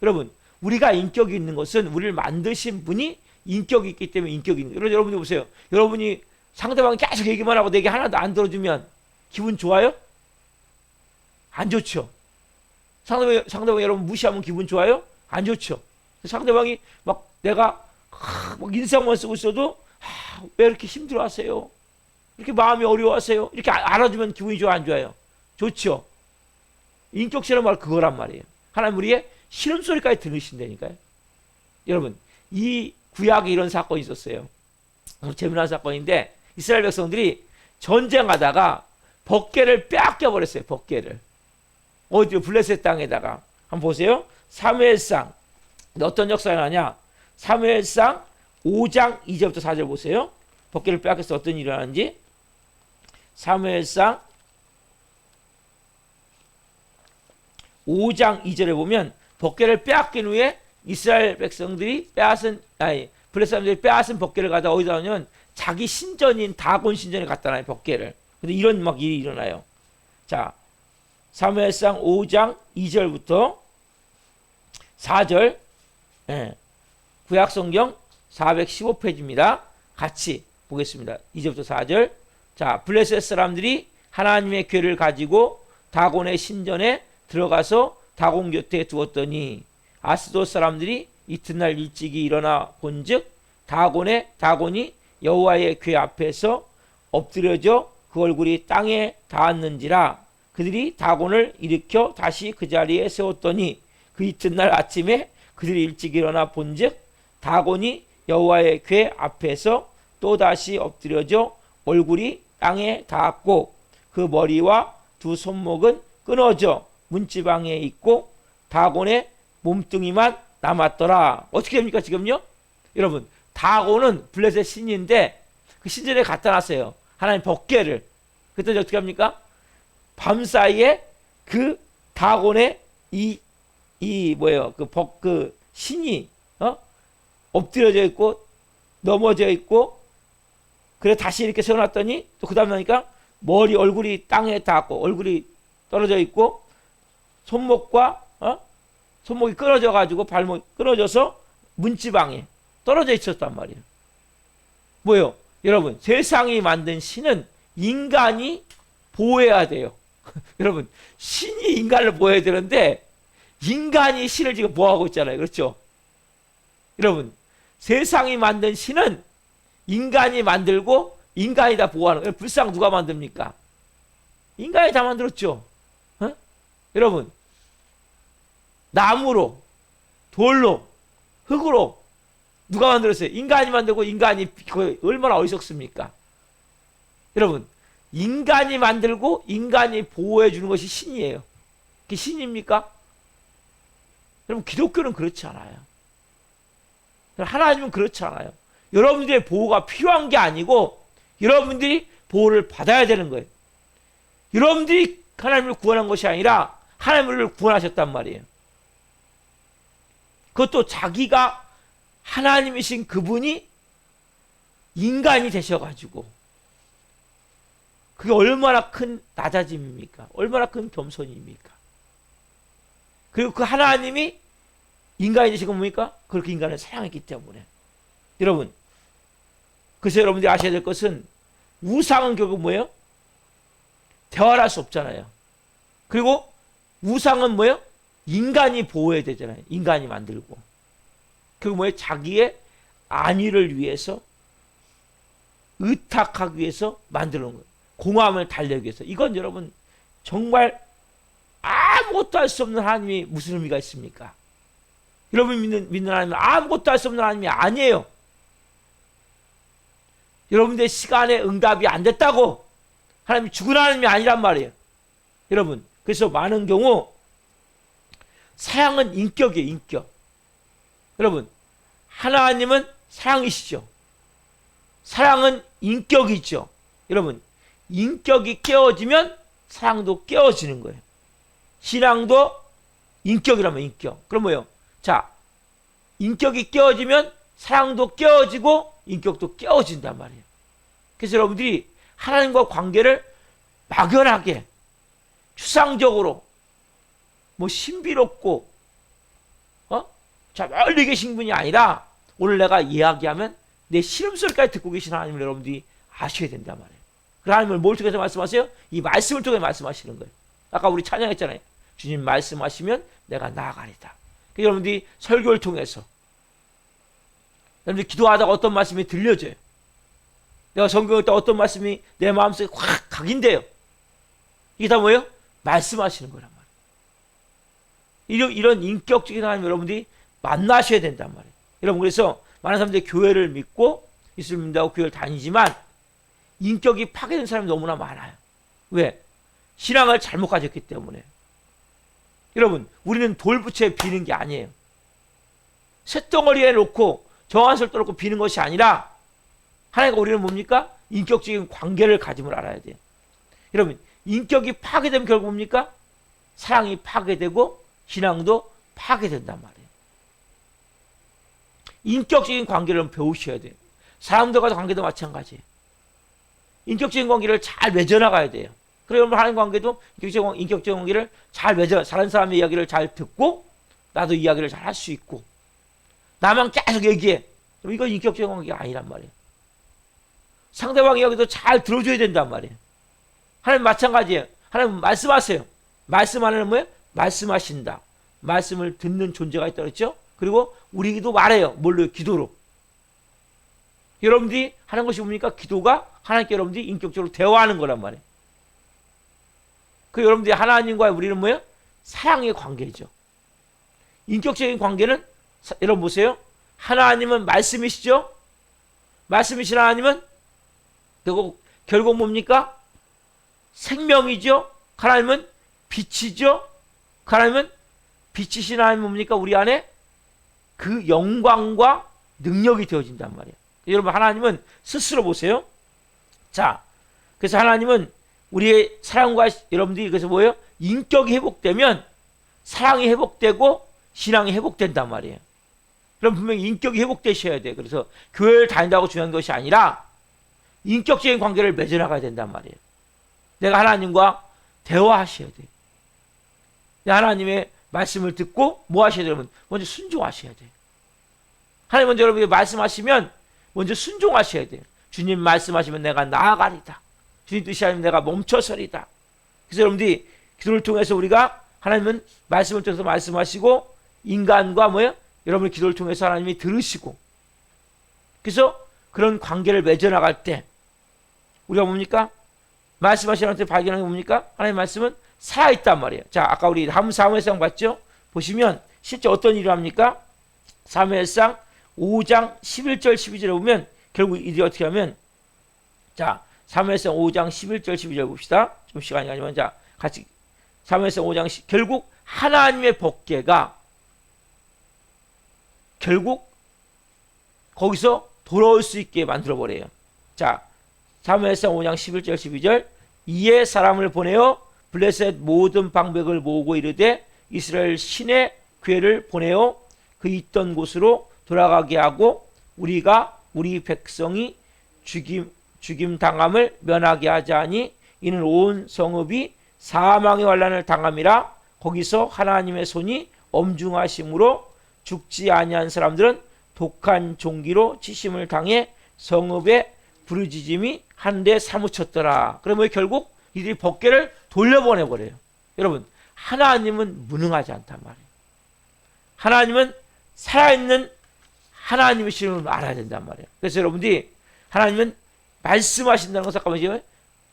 여러분, 우리가 인격이 있는 것은 우리를 만드신 분이 인격이 있기 때문에 인격이 있는 거예요. 여러분이 보세요. 여러분이 상대방이 계속 얘기만 하고 내 얘기 하나도 안 들어주면 기분 좋아요? 안 좋죠. 상대방이 여러분 무시하면 기분 좋아요? 안 좋죠. 상대방이 막 내가 막 인상만 쓰고 있어도 왜 이렇게 힘들어하세요? 이렇게 마음이 어려워하세요? 이렇게 알아주면 기분이 좋아, 안 좋아요? 좋죠. 인격체란 말 그거란 말이에요. 하나님 우리의 신음소리까지 들으신다니까요. 여러분, 이 구약에 이런 사건이 있었어요. 재미난 사건인데 이스라엘 백성들이 전쟁하다가 법궤를 빼앗겨 버렸어요. 법궤를. 어디요? 블레셋 땅에다가. 한번 보세요. 사무엘상. 어떤 역사가 나냐? 사무엘상 5장 2절부터 4절 보세요. 법궤를 빼앗겨서 어떤 일이 일어나는지. 사무엘상 5장 2절에 보면 법궤를 빼앗긴 후에 이스라엘 백성들이 블레셋 사람들이 빼앗은 법궤를 가다 어디다 놓으면 자기 신전인 다곤 신전에 갖다 놔요, 법궤를. 근데 이런 막 일이 일어나요. 자, 사무엘상 5장 2절부터 4절, 구약성경 415페이지입니다. 같이 보겠습니다. 2절부터 4절. 자, 블레셋 사람들이 하나님의 궤를 가지고 다곤의 신전에 들어가서 다곤 곁에 두었더니 아스돗 사람들이 이튿날 일찍이 일어나 본즉 다곤이 여호와의 궤 앞에서 엎드려져 그 얼굴이 땅에 닿았는지라. 그들이 다곤을 일으켜 다시 그 자리에 세웠더니 그 이튿날 아침에 그들이 일찍 일어나 본즉 다곤이 여호와의 궤 앞에서 또 다시 엎드려져 얼굴이 땅에 닿았고 그 머리와 두 손목은 끊어져 문지방에 있고 다곤의 몸뚱이만 남았더라. 어떻게 됩니까 지금요? 여러분, 다곤은 블레셋 신인데 그 신전에 갖다 놨어요. 하나님 법궤를. 그때 어떻게 합니까? 밤사이에 그 다곤의 그 신이 엎드려져 있고 넘어져 있고, 그래 다시 이렇게 세워놨더니 또 그 다음에 하니까 얼굴이 땅에 닿았고 얼굴이 떨어져 있고 손목이 끊어져 가지고 발목이 끊어져서 문지방에 떨어져 있었단 말이에요. 뭐예요? 여러분, 세상이 만든 신은 인간이 보호해야 돼요. 여러분, 신이 인간을 보호해야 되는데 인간이 신을 지금 보호하고 있잖아요. 그렇죠? 여러분, 세상이 만든 신은 인간이 만들고 인간이 다 보호하는 거예요. 불상 누가 만듭니까? 인간이 다 만들었죠. 여러분, 나무로, 돌로, 흙으로 누가 만들었어요? 인간이 만들고 인간이 얼마나 어리석습니까? 여러분, 인간이 만들고 인간이 보호해 주는 것이 신이에요. 그게 신입니까? 여러분, 기독교는 그렇지 않아요. 하나님은 그렇지 않아요. 여러분들의 보호가 필요한 게 아니고 여러분들이 보호를 받아야 되는 거예요. 여러분들이 하나님을 구원한 것이 아니라 하나님을 구원하셨단 말이에요. 그것도 자기가 하나님이신 그분이 인간이 되셔가지고, 그게 얼마나 큰 낮아짐입니까? 얼마나 큰 겸손입니까? 그리고 그 하나님이 인간이 되신 건 뭡니까? 그렇게 인간을 사랑했기 때문에. 여러분, 그래서 여러분들이 아셔야 될 것은 우상은 결국 뭐예요? 대화를 할 수 없잖아요. 그리고 우상은 뭐예요? 인간이 보호해야 되잖아요. 인간이 만들고. 그리고 뭐예요? 자기의 안위를 위해서, 의탁하기 위해서 만드는 거예요. 공함을 달래기 위해서. 이건 여러분 정말 아무것도 할 수 없는 하나님이 무슨 의미가 있습니까? 여러분 믿는 하나님은 아무것도 할 수 없는 하나님이 아니에요. 여러분들의 시간에 응답이 안 됐다고 하나님이 죽은 하나님이 아니란 말이에요. 여러분, 그래서 많은 경우 사랑은 인격이에요. 인격. 여러분, 하나님은 사랑이시죠. 사랑은 인격이죠. 여러분, 인격이 깨어지면 사랑도 깨어지는 거예요. 신앙도 인격이라면 인격. 그럼 뭐예요? 자, 인격이 깨어지면 사랑도 깨어지고 인격도 깨어진단 말이에요. 그래서 여러분들이 하나님과 관계를 막연하게 추상적으로 신비롭고 자 멀리 계신 분이 아니라 오늘 내가 이야기하면 내 시름소리까지 듣고 계신 하나님을 여러분들이 아셔야 된단 말이에요. 그 하나님을 뭘 통해서 말씀하세요? 이 말씀을 통해 말씀하시는 거예요. 아까 우리 찬양했잖아요. 주님 말씀하시면 내가 나아가리다. 여러분들이 설교를 통해서 여러분들이 기도하다가 어떤 말씀이 들려져요. 내가 성경을 때 어떤 말씀이 내 마음속에 확 각인돼요. 이게 다 뭐예요? 말씀하시는 거란 말이에요. 이런 인격적인 하나님 여러분들이 만나셔야 된단 말이에요. 여러분, 그래서 많은 사람들이 교회를 믿고 예수를 믿는다고 교회를 다니지만 인격이 파괴된 사람이 너무나 많아요. 왜? 신앙을 잘못 가졌기 때문에. 여러분, 우리는 돌부채에 비는 게 아니에요. 쇳덩어리에 놓고 정한술 떠놓고 비는 것이 아니라 하나님과 우리는 뭡니까? 인격적인 관계를 가짐을 알아야 돼요. 여러분, 인격이 파괴되면 결국 뭡니까? 사랑이 파괴되고 신앙도 파괴된단 말이에요. 인격적인 관계를 배우셔야 돼요. 사람들과의 관계도 마찬가지예요. 인격적인 관계를 잘 맺어나가야 돼요. 그러면 하나님 관계도 인격적인 관계를 잘 맺어, 다른 사람의 이야기를 잘 듣고 나도 이야기를 잘 할 수 있고 나만 계속 얘기해. 이건 인격적인 관계가 아니란 말이에요. 상대방 이야기도 잘 들어줘야 된단 말이에요. 하나님 마찬가지예요. 하나님 말씀하세요. 말씀 안에는 뭐예요? 말씀하신다. 말씀을 듣는 존재가 있다 그랬죠? 그리고 우리 기도 말해요. 뭘로? 기도로. 여러분들이 하는 것이 뭡니까? 기도가 하나님께 여러분들이 인격적으로 대화하는 거란 말이에요. 그 여러분들이 하나님과 우리는 뭐예요? 사랑의 관계죠. 인격적인 관계는 여러분 보세요. 하나님은 말씀이시죠? 말씀이신 하나님은 결국 뭡니까? 생명이죠? 하나님은 빛이죠? 하나님은 빛이신 하나님은 뭡니까? 우리 안에 그 영광과 능력이 되어진단 말이에요. 여러분 하나님은 스스로 보세요. 자, 그래서 하나님은 우리의 사랑과 여러분들이 그래서 뭐예요? 인격이 회복되면 사랑이 회복되고 신앙이 회복된단 말이에요. 그럼 분명히 인격이 회복되셔야 돼요. 그래서 교회를 다닌다고 중요한 것이 아니라 인격적인 관계를 맺어나가야 된단 말이에요. 내가 하나님과 대화하셔야 돼요. 하나님의 말씀을 듣고 뭐 하셔야 돼요? 여러분 먼저 순종하셔야 돼요. 하나님 먼저 여러분이 말씀하시면 먼저 순종하셔야 돼요. 주님 말씀하시면 내가 나아가리다. 주님 뜻이 아니면 내가 멈춰서리다. 그래서 여러분들이 기도를 통해서 우리가 하나님은 말씀을 통해서 말씀하시고 인간과 뭐예요? 여러분의 기도를 통해서 하나님이 들으시고 그래서 그런 관계를 맺어나갈 때 우리가 뭡니까? 말씀하시는 하나님한테 발견하는 게 뭡니까? 하나님의 말씀은 살아있단 말이에요. 자, 아까 우리 사무엘상 봤죠? 보시면 실제 어떤 일을 합니까? 사무엘상 5장 11절 12절에 보면 결국 일이 어떻게 하면 자 사무엘상 5장 11절 12절 봅시다. 좀 시간이 가지만 자 같이 사무엘상 5장 결국 하나님의 법궤가 결국 거기서 돌아올 수 있게 만들어버려요. 자 사무엘상 5장 11절 12절 이에 사람을 보내어 블레셋 모든 방백을 모으고 이르되 이스라엘 신의 괴를 보내어 그 있던 곳으로 돌아가게 하고 우리가 우리 백성이 죽임 당함을 면하게 하자니 이는 온 성읍이 사망의 환난을 당함이라. 거기서 하나님의 손이 엄중하심으로 죽지 아니한 사람들은 독한 종기로 치심을 당해 성읍에 부르짖음이 한데 사무쳤더라. 그러면 결국 이들이 법궤를 돌려보내버려요. 여러분 하나님은 무능하지 않단 말이에요. 하나님은 살아있는 하나님이심을 알아야 된단 말이에요. 그래서 여러분들이 하나님은 말씀하신다는 것은 잠깐만요.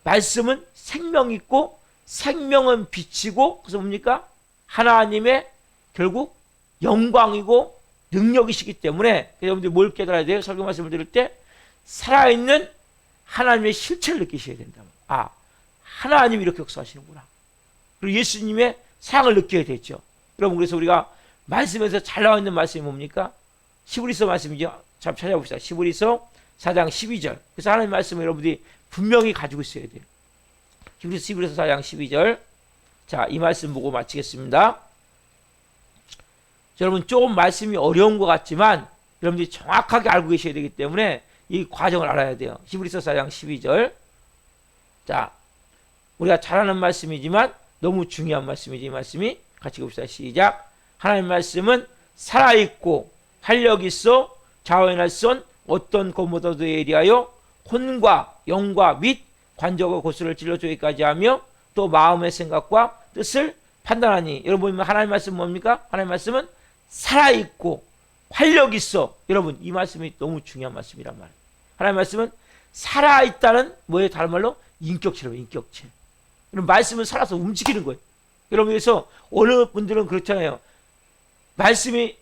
말씀은 생명이 있고 생명은 빛이고 그래서 뭡니까? 하나님의 결국 영광이고 능력이시기 때문에 여러분들이 뭘 깨달아야 돼요? 설교 말씀을 들을 때 살아있는 하나님의 실체를 느끼셔야 된다. 아, 하나님이 이렇게 역사하시는구나. 그리고 예수님의 사랑을 느껴야 되죠. 여러분 그래서 우리가 말씀에서 잘 나와 있는 말씀이 뭡니까? 히브리서 말씀이죠. 잘 찾아봅시다. 히브리서 4장 12절. 그래서 하나님의 말씀을 여러분들이 분명히 가지고 있어야 돼요. 히브리서 4장 12절. 자, 이 말씀 보고 마치겠습니다. 여러분 조금 말씀이 어려운 것 같지만 여러분들이 정확하게 알고 계셔야 되기 때문에 이 과정을 알아야 돼요. 히브리서 4장 12절. 자, 우리가 잘 아는 말씀이지만 너무 중요한 말씀이지. 이 말씀이 같이 봅시다. 시작. 하나님의 말씀은 살아있고 활력 있어 자원할 선 어떤 것보다도 예리하여 혼과 영과 및 관절과 고수를 찔러주기까지 하며 또 마음의 생각과 뜻을 판단하니. 여러분 보면 하나님의 말씀은 뭡니까? 하나님의 말씀은 살아있고 활력 있어. 여러분 이 말씀이 너무 중요한 말씀이란 말이에요. 하나님의 말씀은 살아있다는 뭐예요? 다른 말로 인격체라고. 인격체. 여러분 말씀은 살아서 움직이는 거예요. 여러분 그래서 어느 분들은 그렇잖아요. 말씀이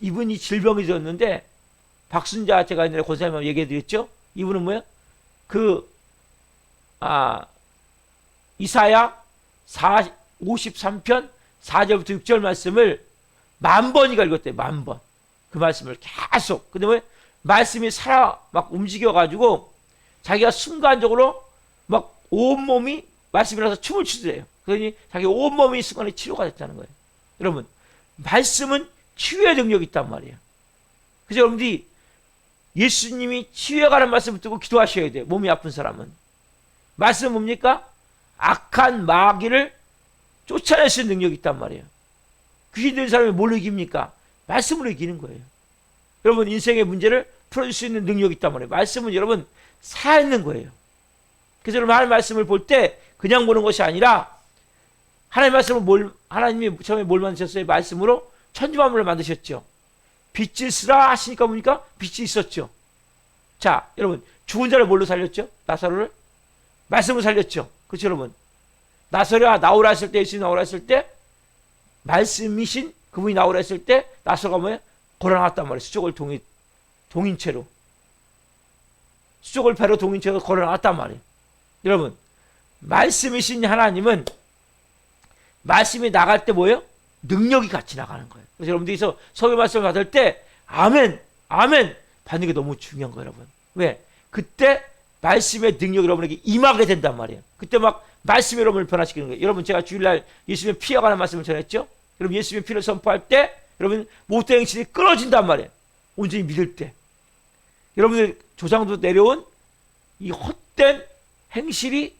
이분이 질병이 되었는데 박순자 제가 옛날에 권사님하고 얘기해 드렸죠. 이분은 뭐예요? 이사야 53편 4절부터 6절 말씀을 10,000번이가 읽었대요. 10,000번. 그 말씀을 계속. 근데 왜? 말씀이 막 움직여가지고 자기가 순간적으로 막 온몸이 말씀이라서 춤을 추더래요. 그러니 자기 온몸이 순간에 치료가 됐다는 거예요. 여러분, 말씀은 치유의 능력이 있단 말이에요. 그래서 여러분들이 예수님이 치유해가는 말씀을 듣고 기도하셔야 돼요. 몸이 아픈 사람은. 말씀은 뭡니까? 악한 마귀를 쫓아낼 수 있는 능력이 있단 말이에요. 귀신 들린 사람이 뭘로 이깁니까? 말씀으로 이기는 거예요. 여러분 인생의 문제를 풀어줄 수 있는 능력이 있단 말이에요. 말씀은 여러분 살아있는 거예요. 그래서 여러분 하나님의 말씀을 볼 때 그냥 보는 것이 아니라 하나님의 말씀을 하나님이 처음에 뭘 만드셨어요? 말씀으로 천지만물을 만드셨죠. 빛을 쓰라 하시니까 보니까 빛이 있었죠. 자, 여러분, 죽은 자를 뭘로 살렸죠? 나사로를? 말씀으로 살렸죠. 그렇죠, 여러분? 나사로가 나오라 했을 때, 예수님이 나오라 했을 때, 말씀이신 그분이 나오라 했을 때, 나사로가 뭐예요? 걸어나왔단 말이에요. 수족을 동인체로. 수족을 배로 동인체로 걸어나왔단 말이에요. 여러분, 말씀이신 하나님은 말씀이 나갈 때 뭐예요? 능력이 같이 나가는 거예요. 그래서 여러분들께서 설교 말씀을 받을 때 아멘, 아멘 받는 게 너무 중요한 거예요, 여러분. 왜? 그때 말씀의 능력이 여러분에게 임하게 된단 말이에요. 그때 막 말씀이 여러분을 변화시키는 거예요. 여러분, 제가 주일날 예수님의 피에 관한 말씀을 전했죠? 여러분, 예수님의 피를 선포할 때 여러분 못된 행실이 끊어진단 말이에요. 온전히 믿을 때. 여러분들 조상도 내려온 이 헛된 행실이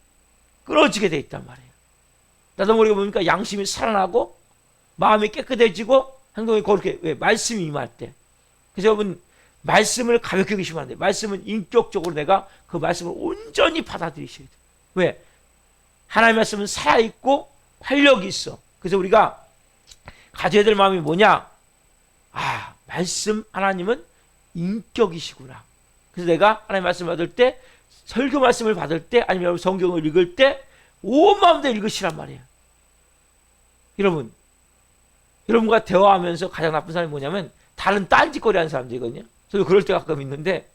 끊어지게 돼 있단 말이에요. 나도 모르게 보니까 양심이 살아나고 마음이 깨끗해지고 행동이 거룩해. 왜? 말씀이 임할 때. 그래서 여러분, 말씀을 가볍게 여기시면 안 돼요. 말씀은 인격적으로 내가 그 말씀을 온전히 받아들이셔야 돼요. 왜? 하나님의 말씀은 살아있고 활력이 있어. 그래서 우리가 가져야 될 마음이 뭐냐? 아, 말씀 하나님은 인격이시구나. 그래서 내가 하나님의 말씀을 받을 때, 설교 말씀을 받을 때, 아니면 성경을 읽을 때 온 마음으로 읽으시란 말이에요. 여러분, 여러분과 대화하면서 가장 나쁜 사람이 뭐냐면 다른 딴짓거리 하는 사람들이거든요. 저도 그럴 때가 가끔 있는데,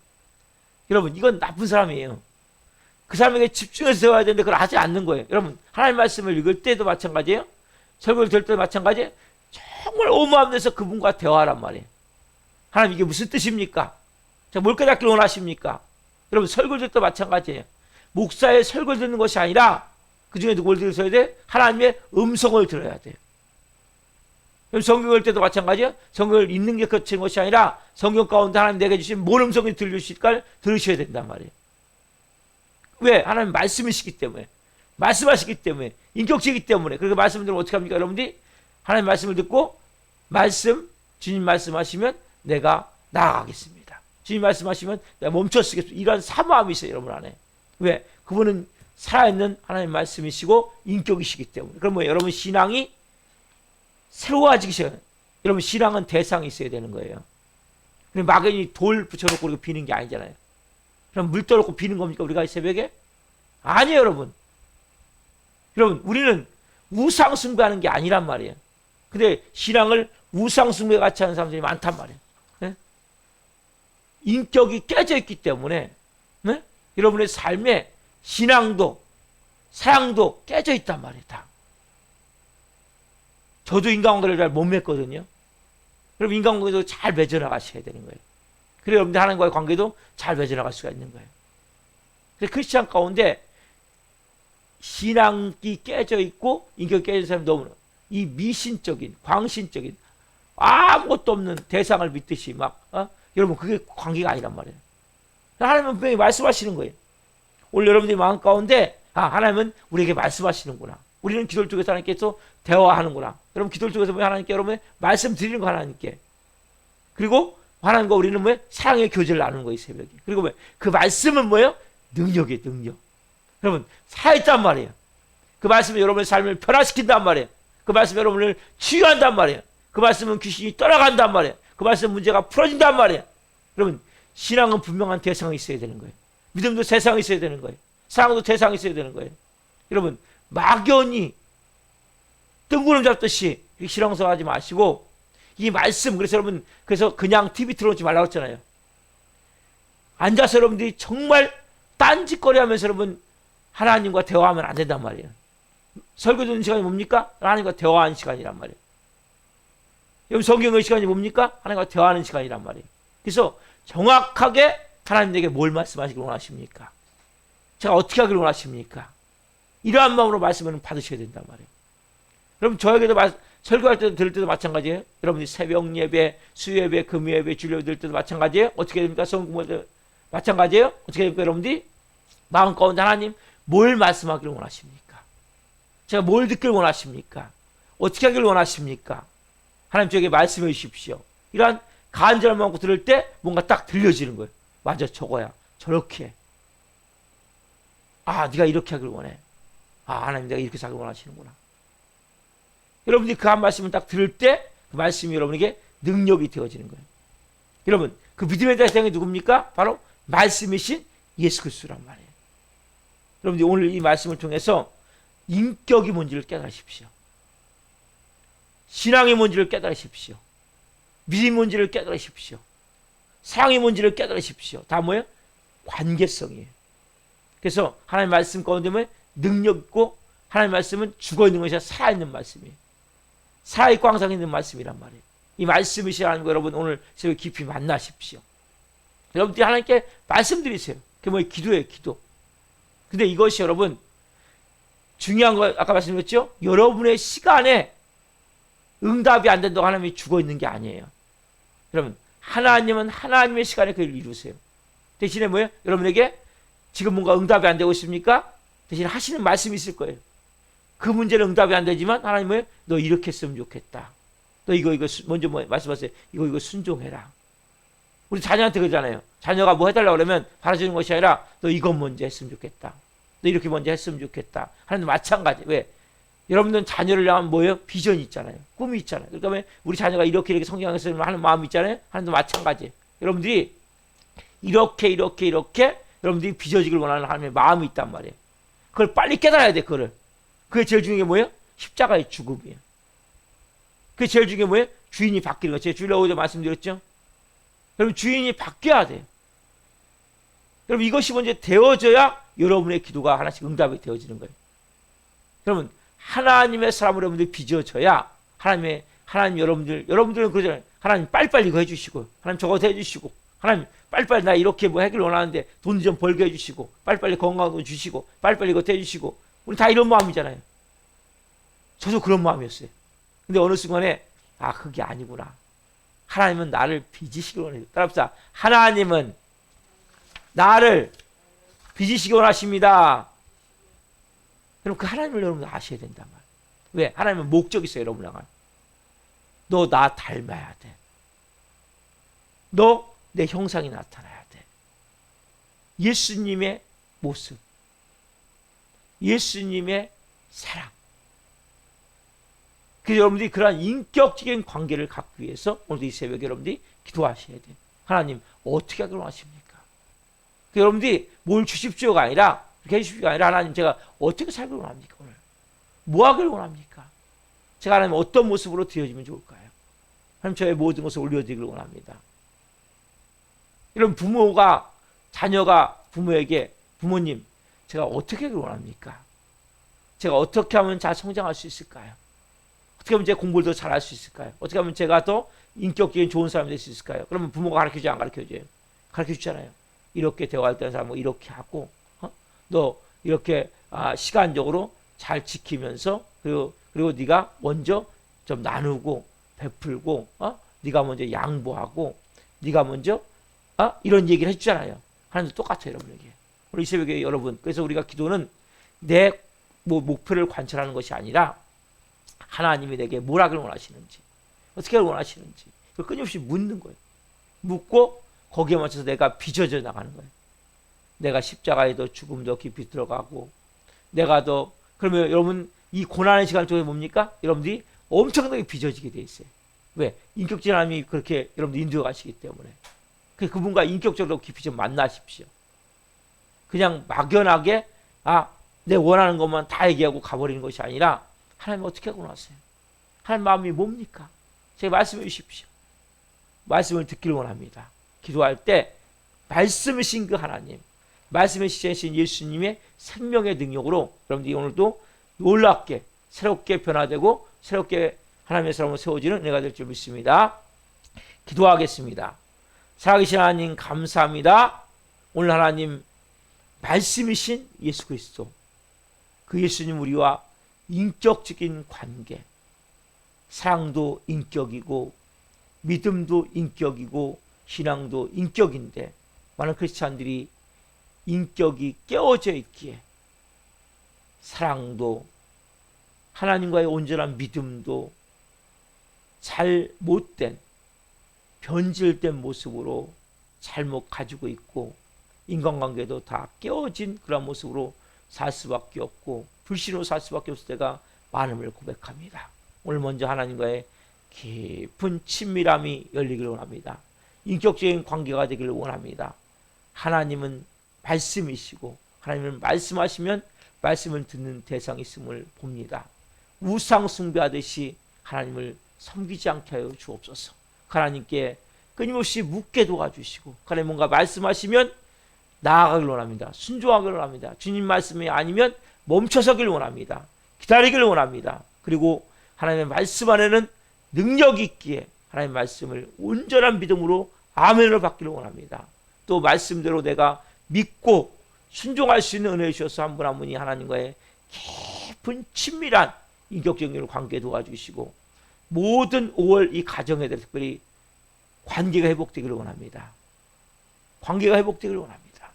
여러분, 이건 나쁜 사람이에요. 그 사람에게 집중해서 대화해야 되는데 그걸 하지 않는 거예요. 여러분, 하나님 말씀을 읽을 때도 마찬가지예요. 설교를 들을 때도 마찬가지예요. 정말 온 마음 내서 그분과 대화하란 말이에요. 하나님, 이게 무슨 뜻입니까? 자, 뭘 깨닫기를 원하십니까? 여러분, 설교를 들을 때도 마찬가지예요. 목사의 설교를 듣는 것이 아니라 그 중에 누굴 들으셔야 돼? 하나님의 음성을 들어야 돼요. 성경을 읽을 때도 마찬가지예요. 성경을 읽는 게 그치는 것이 아니라 성경 가운데 하나님 내게 주신 뭔 음성이 들리실까를 들으셔야 된단 말이에요. 왜? 하나님 말씀이시기 때문에, 말씀하시기 때문에, 인격체이기 때문에. 그렇게 말씀을 들으면 어떻게 합니까? 여러분들이 하나님 말씀을 듣고 말씀, 주님 말씀하시면 내가 나아가겠습니다. 주님 말씀하시면 내가 멈춰 쓰겠습니다. 이런 사모함이 있어요, 여러분 안에. 왜? 그분은 살아있는 하나님 말씀이시고 인격이시기 때문에. 그럼 뭐 여러분 신앙이 새로워지기 시작해요. 여러분, 신앙은 대상이 있어야 되는 거예요. 막연히 돌 붙여놓고 우리가 비는 게 아니잖아요. 그럼 물 떠놓고 비는 겁니까, 우리가 이 새벽에? 아니에요, 여러분. 여러분, 우리는 우상 숭배하는 게 아니란 말이에요. 근데 신앙을 우상 숭배 같이 하는 사람들이 많단 말이에요. 네? 인격이 깨져 있기 때문에, 네? 여러분의 삶에 신앙도 사랑도 깨져 있단 말이에요, 다. 저도 인간관계를 잘 못 맺거든요. 여러분, 인간관계도 잘 맺어나가셔야 되는 거예요. 그래서 여러분들 하나님과의 관계도 잘 맺어나갈 수가 있는 거예요. 그래서 크리스찬 가운데 신앙이 깨져 있고 인격이 깨진 사람이 너무나 이 미신적인, 광신적인 아무것도 없는 대상을 믿듯이 막 여러분, 그게 관계가 아니란 말이에요. 하나님은 분명히 말씀하시는 거예요. 오늘 여러분들이 마음 가운데 하나님은 우리에게 말씀하시는구나. 우리는 기도를 통해서 하나님께서 대화하는구나. 여러분, 기도를 통해서 하나님께 여러분 말씀 드리는 거 하나님께. 그리고 하나님과 우리는 뭐예요? 사랑의 교제를 나누는 거예요, 새벽에. 그리고 뭐예요? 그 말씀은 뭐예요? 능력이에요, 능력. 여러분, 살아있단 말이에요. 그 말씀은 여러분의 삶을 변화시킨단 말이에요. 그 말씀은 여러분을 치유한단 말이에요. 그 말씀은 귀신이 떠나간단 말이에요. 그 말씀은 문제가 풀어진단 말이에요. 여러분, 신앙은 분명한 대상이 있어야 되는 거예요. 믿음도 대상이 있어야 되는 거예요. 사랑도 대상이 있어야 되는 거예요. 여러분, 막연히 뜬구름 잡듯이 실형성하지 마시고 이 말씀, 그래서 여러분, 그래서 그냥 TV 틀어놓지 말라고 했잖아요. 앉아서 여러분들이 정말 딴짓거리 하면서 여러분 하나님과 대화하면 안 된단 말이에요. 설교 듣는 시간이 뭡니까? 하나님과 대화하는 시간이란 말이에요. 여러분, 성경의 시간이 뭡니까? 하나님과 대화하는 시간이란 말이에요. 그래서 정확하게 하나님에게 뭘 말씀하시길 원하십니까? 제가 어떻게 하길 원하십니까? 이러한 마음으로 말씀을 받으셔야 된단 말이에요. 여러분, 저에게도 설교할 때도 들을 때도 마찬가지예요. 여러분이 새벽 예배, 수요예배, 금요예배, 주일예배 들을 때도 마찬가지예요. 어떻게 됩니까? 성공할 때 마찬가지예요. 어떻게 됩니까, 여러분들이? 마음 가운데 하나님 뭘 말씀하기를 원하십니까? 제가 뭘 듣길 원하십니까? 어떻게 하길 원하십니까? 하나님 저에게 말씀해 주십시오. 이러한 간절한 마음으로 들을 때 뭔가 딱 들려지는 거예요. 맞아, 저거야. 저렇게. 네가 이렇게 하길 원해. 하나님 내가 이렇게 살길 원하시는구나. 여러분들이 그 한 말씀을 딱 들을 때 그 말씀이 여러분에게 능력이 되어지는 거예요. 여러분, 그 믿음의 대상이 누굽니까? 바로 말씀이신 예수 그리스도란 말이에요. 여러분들 오늘 이 말씀을 통해서 인격이 뭔지를 깨달으십시오. 신앙이 뭔지를 깨달으십시오. 믿음이 뭔지를 깨달으십시오. 사랑이 뭔지를 깨달으십시오. 다 뭐예요? 관계성이에요. 그래서 하나님의 말씀 가운데 보면 능력 있고, 하나님의 말씀은 죽어있는 것이 아니라 살아있는 말씀이에요. 살아있고 항상 있는 말씀이란 말이에요. 이 말씀이시라는 거 여러분 오늘 새벽 깊이 만나십시오. 여러분들이 하나님께 말씀드리세요. 그게 뭐예요? 기도예요, 기도. 근데 이것이 여러분 중요한 거 아까 말씀드렸죠? 여러분의 시간에 응답이 안 된다고 하나님이 죽어있는 게 아니에요. 여러분 하나님은 하나님의 시간에 그걸 이루세요. 대신에 뭐예요? 여러분에게 지금 뭔가 응답이 안 되고 있습니까? 대신 하시는 말씀이 있을 거예요. 그 문제는 응답이 안 되지만 하나님 뭐예요? 너 이렇게 했으면 좋겠다. 너 이거 먼저 뭐 말씀하세요. 이거 순종해라. 우리 자녀한테 그러잖아요. 자녀가 뭐 해달라고 그러면 바라주는 것이 아니라 너 이것 먼저 했으면 좋겠다. 너 이렇게 먼저 했으면 좋겠다. 하나님도 마찬가지. 왜? 여러분들은 자녀를 향한 뭐예요? 비전이 있잖아요. 꿈이 있잖아요. 그러니까 우리 자녀가 이렇게 성장했으면 하는 마음이 있잖아요. 하나님도 마찬가지. 여러분들이 이렇게 여러분들이 빚어지길 원하는 하나님의 마음이 있단 말이에요. 그걸 빨리 깨달아야 돼. 그게 제일 중요한 게 뭐예요? 십자가의 죽음이에요. 그게 제일 중요한 게 뭐예요? 주인이 바뀌는 거. 제가 주일날 어제 말씀드렸죠? 여러분 주인이 바뀌어야 돼요. 여러분 이것이 먼저 되어져야 여러분의 기도가 하나씩 응답이 되어지는 거예요. 여러분 하나님의 사람으로 여러분들이 빚어져야 하나님 여러분들은 그러잖아요. 하나님 빨리빨리 이거 해주시고, 하나님 저거 해주시고, 하나님 빨리빨리 나 이렇게 뭐 하길 원하는데 돈 좀 벌게 해주시고, 빨리빨리 건강도 주시고, 빨리빨리 이거 해주시고, 우리 다 이런 마음이잖아요. 저도 그런 마음이었어요. 근데 어느 순간에 그게 아니구나. 하나님은 나를 빚으시기 원해요. 따라합시다. 하나님은 나를 빚으시기 원하십니다. 그럼 그 하나님을 여러분 아셔야 된단 말이에요. 왜? 하나님은 목적이 있어요. 여러분 향한. 너 나 닮아야 돼. 너 내 형상이 나타나야 돼. 예수님의 모습, 예수님의 사랑. 그래서 여러분들이 그러한 인격적인 관계를 갖기 위해서 오늘 이 새벽에 여러분들이 기도하셔야 돼요. 하나님 어떻게 하기를 원하십니까? 여러분들이 뭘 주십시오가 아니라, 그렇게 해주십시오가 아니라, 하나님 제가 어떻게 살기를 원합니까? 오늘 뭐 하기를 원합니까? 제가 하나님 어떤 모습으로 되어지면 좋을까요? 하나님 저의 모든 것을 올려드리기를 원합니다. 이런 자녀가 부모에게, 부모님 제가 어떻게 하기를 원합니까? 제가 어떻게 하면 잘 성장할 수 있을까요? 어떻게 하면 제가 공부를 더 잘할 수 있을까요? 어떻게 하면 제가 더 인격적인 좋은 사람이 될 수 있을까요? 그러면 부모가 가르쳐줘요, 안 가르쳐줘요? 가르쳐주잖아요. 이렇게 대화할 때는 사람 이렇게 하고, 너 이렇게 시간적으로 잘 지키면서, 그리고 네가 먼저 좀 나누고 베풀고, 네가 먼저 양보하고, 네가 먼저 이런 얘기를 해주잖아요. 하나님도 똑같아요, 여러분에게. 우리 이 새벽에 여러분, 그래서 우리가 기도는 내 목표를 관찰하는 것이 아니라 하나님이 내게 뭘 하기를 원하시는지, 어떻게 하기를 원하시는지 그걸 끊임없이 묻는 거예요. 묻고 거기에 맞춰서 내가 빚어져 나가는 거예요. 내가 십자가에 더 죽음 더 깊이 들어가고, 내가 더, 그러면 여러분 이 고난의 시간 속에 뭡니까? 여러분들이 엄청나게 빚어지게 돼 있어요. 왜? 인격적인 하나님이 그렇게 여러분들 인도해 가시기 때문에. 그분과 인격적으로 깊이 좀 만나십시오. 그냥 막연하게 내 원하는 것만 다 얘기하고 가버리는 것이 아니라, 하나님 어떻게 하고 나세요? 하나님 마음이 뭡니까? 제가 말씀해 주십시오. 말씀을 듣기를 원합니다. 기도할 때 말씀이신 그 하나님, 말씀에 시작하신 예수님의 생명의 능력으로 여러분들이 오늘도 놀랍게 새롭게 변화되고 새롭게 하나님의 사람으로 세워지는 은혜가 될 줄 믿습니다. 기도하겠습니다. 살아계신 하나님 감사합니다. 오늘 하나님 말씀이신 예수 그리스도, 그 예수님 우리와 인격적인 관계, 사랑도 인격이고 믿음도 인격이고 신앙도 인격인데, 많은 크리스찬들이 인격이 깨어져 있기에 사랑도 하나님과의 온전한 믿음도 잘 못된 변질된 모습으로 잘못 가지고 있고, 인간관계도 다 깨어진 그런 모습으로 살 수밖에 없고 불신으로 살 수밖에 없을 때가 많음을 고백합니다. 오늘 먼저 하나님과의 깊은 친밀함이 열리기를 원합니다. 인격적인 관계가 되기를 원합니다. 하나님은 말씀이시고 하나님은 말씀하시면 말씀을 듣는 대상이 있음을 봅니다. 우상 숭배하듯이 하나님을 섬기지 않게 하여 주옵소서. 하나님께 끊임없이 묻게 도와주시고 하나님 뭔가 말씀하시면 나아가길 원합니다. 순종하길 원합니다. 주님 말씀이 아니면 멈춰서길 원합니다. 기다리길 원합니다. 그리고 하나님의 말씀 안에는 능력이 있기에 하나님의 말씀을 온전한 믿음으로 아멘을 받기를 원합니다. 또 말씀대로 내가 믿고 순종할 수 있는 은혜 주셔서 한 분 한 분이 하나님과의 깊은 친밀한 인격적인 관계 도와주시고 모든 5월 이 가정에 대해 특별히 관계가 회복되기를 원합니다. 관계가 회복되기를 원합니다.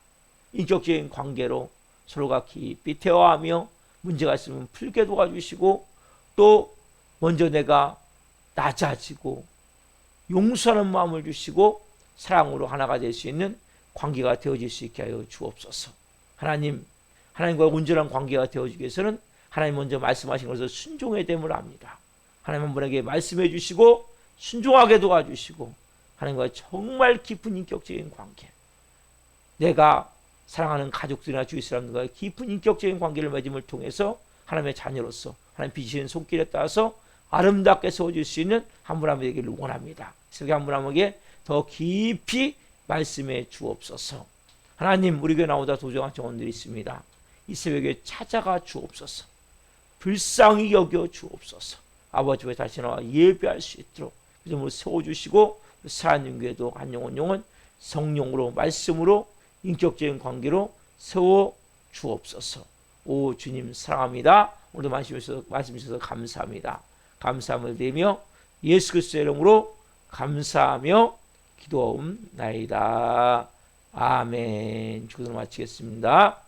인격적인 관계로 서로가 깊이 대화하며 문제가 있으면 풀게 도와주시고 또 먼저 내가 낮아지고 용서하는 마음을 주시고 사랑으로 하나가 될 수 있는 관계가 되어질 수 있게 하여 주옵소서. 하나님과 온전한 관계가 되어지기 위해서는 하나님 먼저 말씀하신 것을 순종해야 됨을 압니다. 하나님 한 분에게 말씀해 주시고 순종하게 도와주시고 하나님과 정말 깊은 인격적인 관계, 내가 사랑하는 가족들이나 주위 사람들과 깊은 인격적인 관계를 맺음을 통해서 하나님의 자녀로서 하나님 빚으신 손길에 따라서 아름답게 세워질 수 있는 한 분 한 분 되기를 원합니다. 그래서 한 분 한 분에게 더 깊이 말씀해 주옵소서. 하나님, 우리 교회 나오다 도정한 정원들이 있습니다. 이 새벽에 찾아가 주옵소서. 불쌍히 여겨 주옵소서. 아버지 왜 다시 나와 예배할 수 있도록 믿음으로 세워주시고 사랑하는 교회도 한 영혼 성령으로 말씀으로 인격적인 관계로 세워 주옵소서. 오 주님 사랑합니다. 오늘도 말씀 주셔서 감사합니다. 감사함을 드리며 예수 그리스도의 이름으로 감사하며 기도하옵나이다. 아멘. 기도를 마치겠습니다.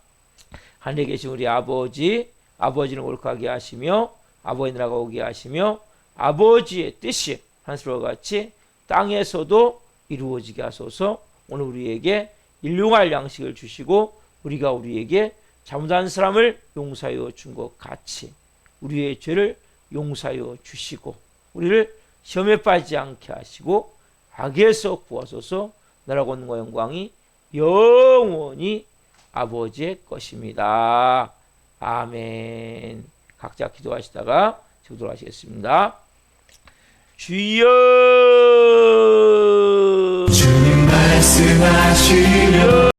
하늘에 계신 우리 아버지는 거룩하게 하시며 아버지 나라가 오게 하시며 아버지의 뜻이 하늘과 같이 땅에서도 이루어지게 하소서. 오늘 우리에게 일용할 양식을 주시고 우리가 우리에게 잘못한 사람을 용서하여 준 것 같이 우리의 죄를 용서하여 주시고 우리를 시험에 빠지지 않게 하시고 악에서 구하소서. 나라와 권능과 영광이 영원히 아버지의 것입니다. 아멘. 각자 기도하시다가 기도하시겠습니다. 주여 주님 말씀하시며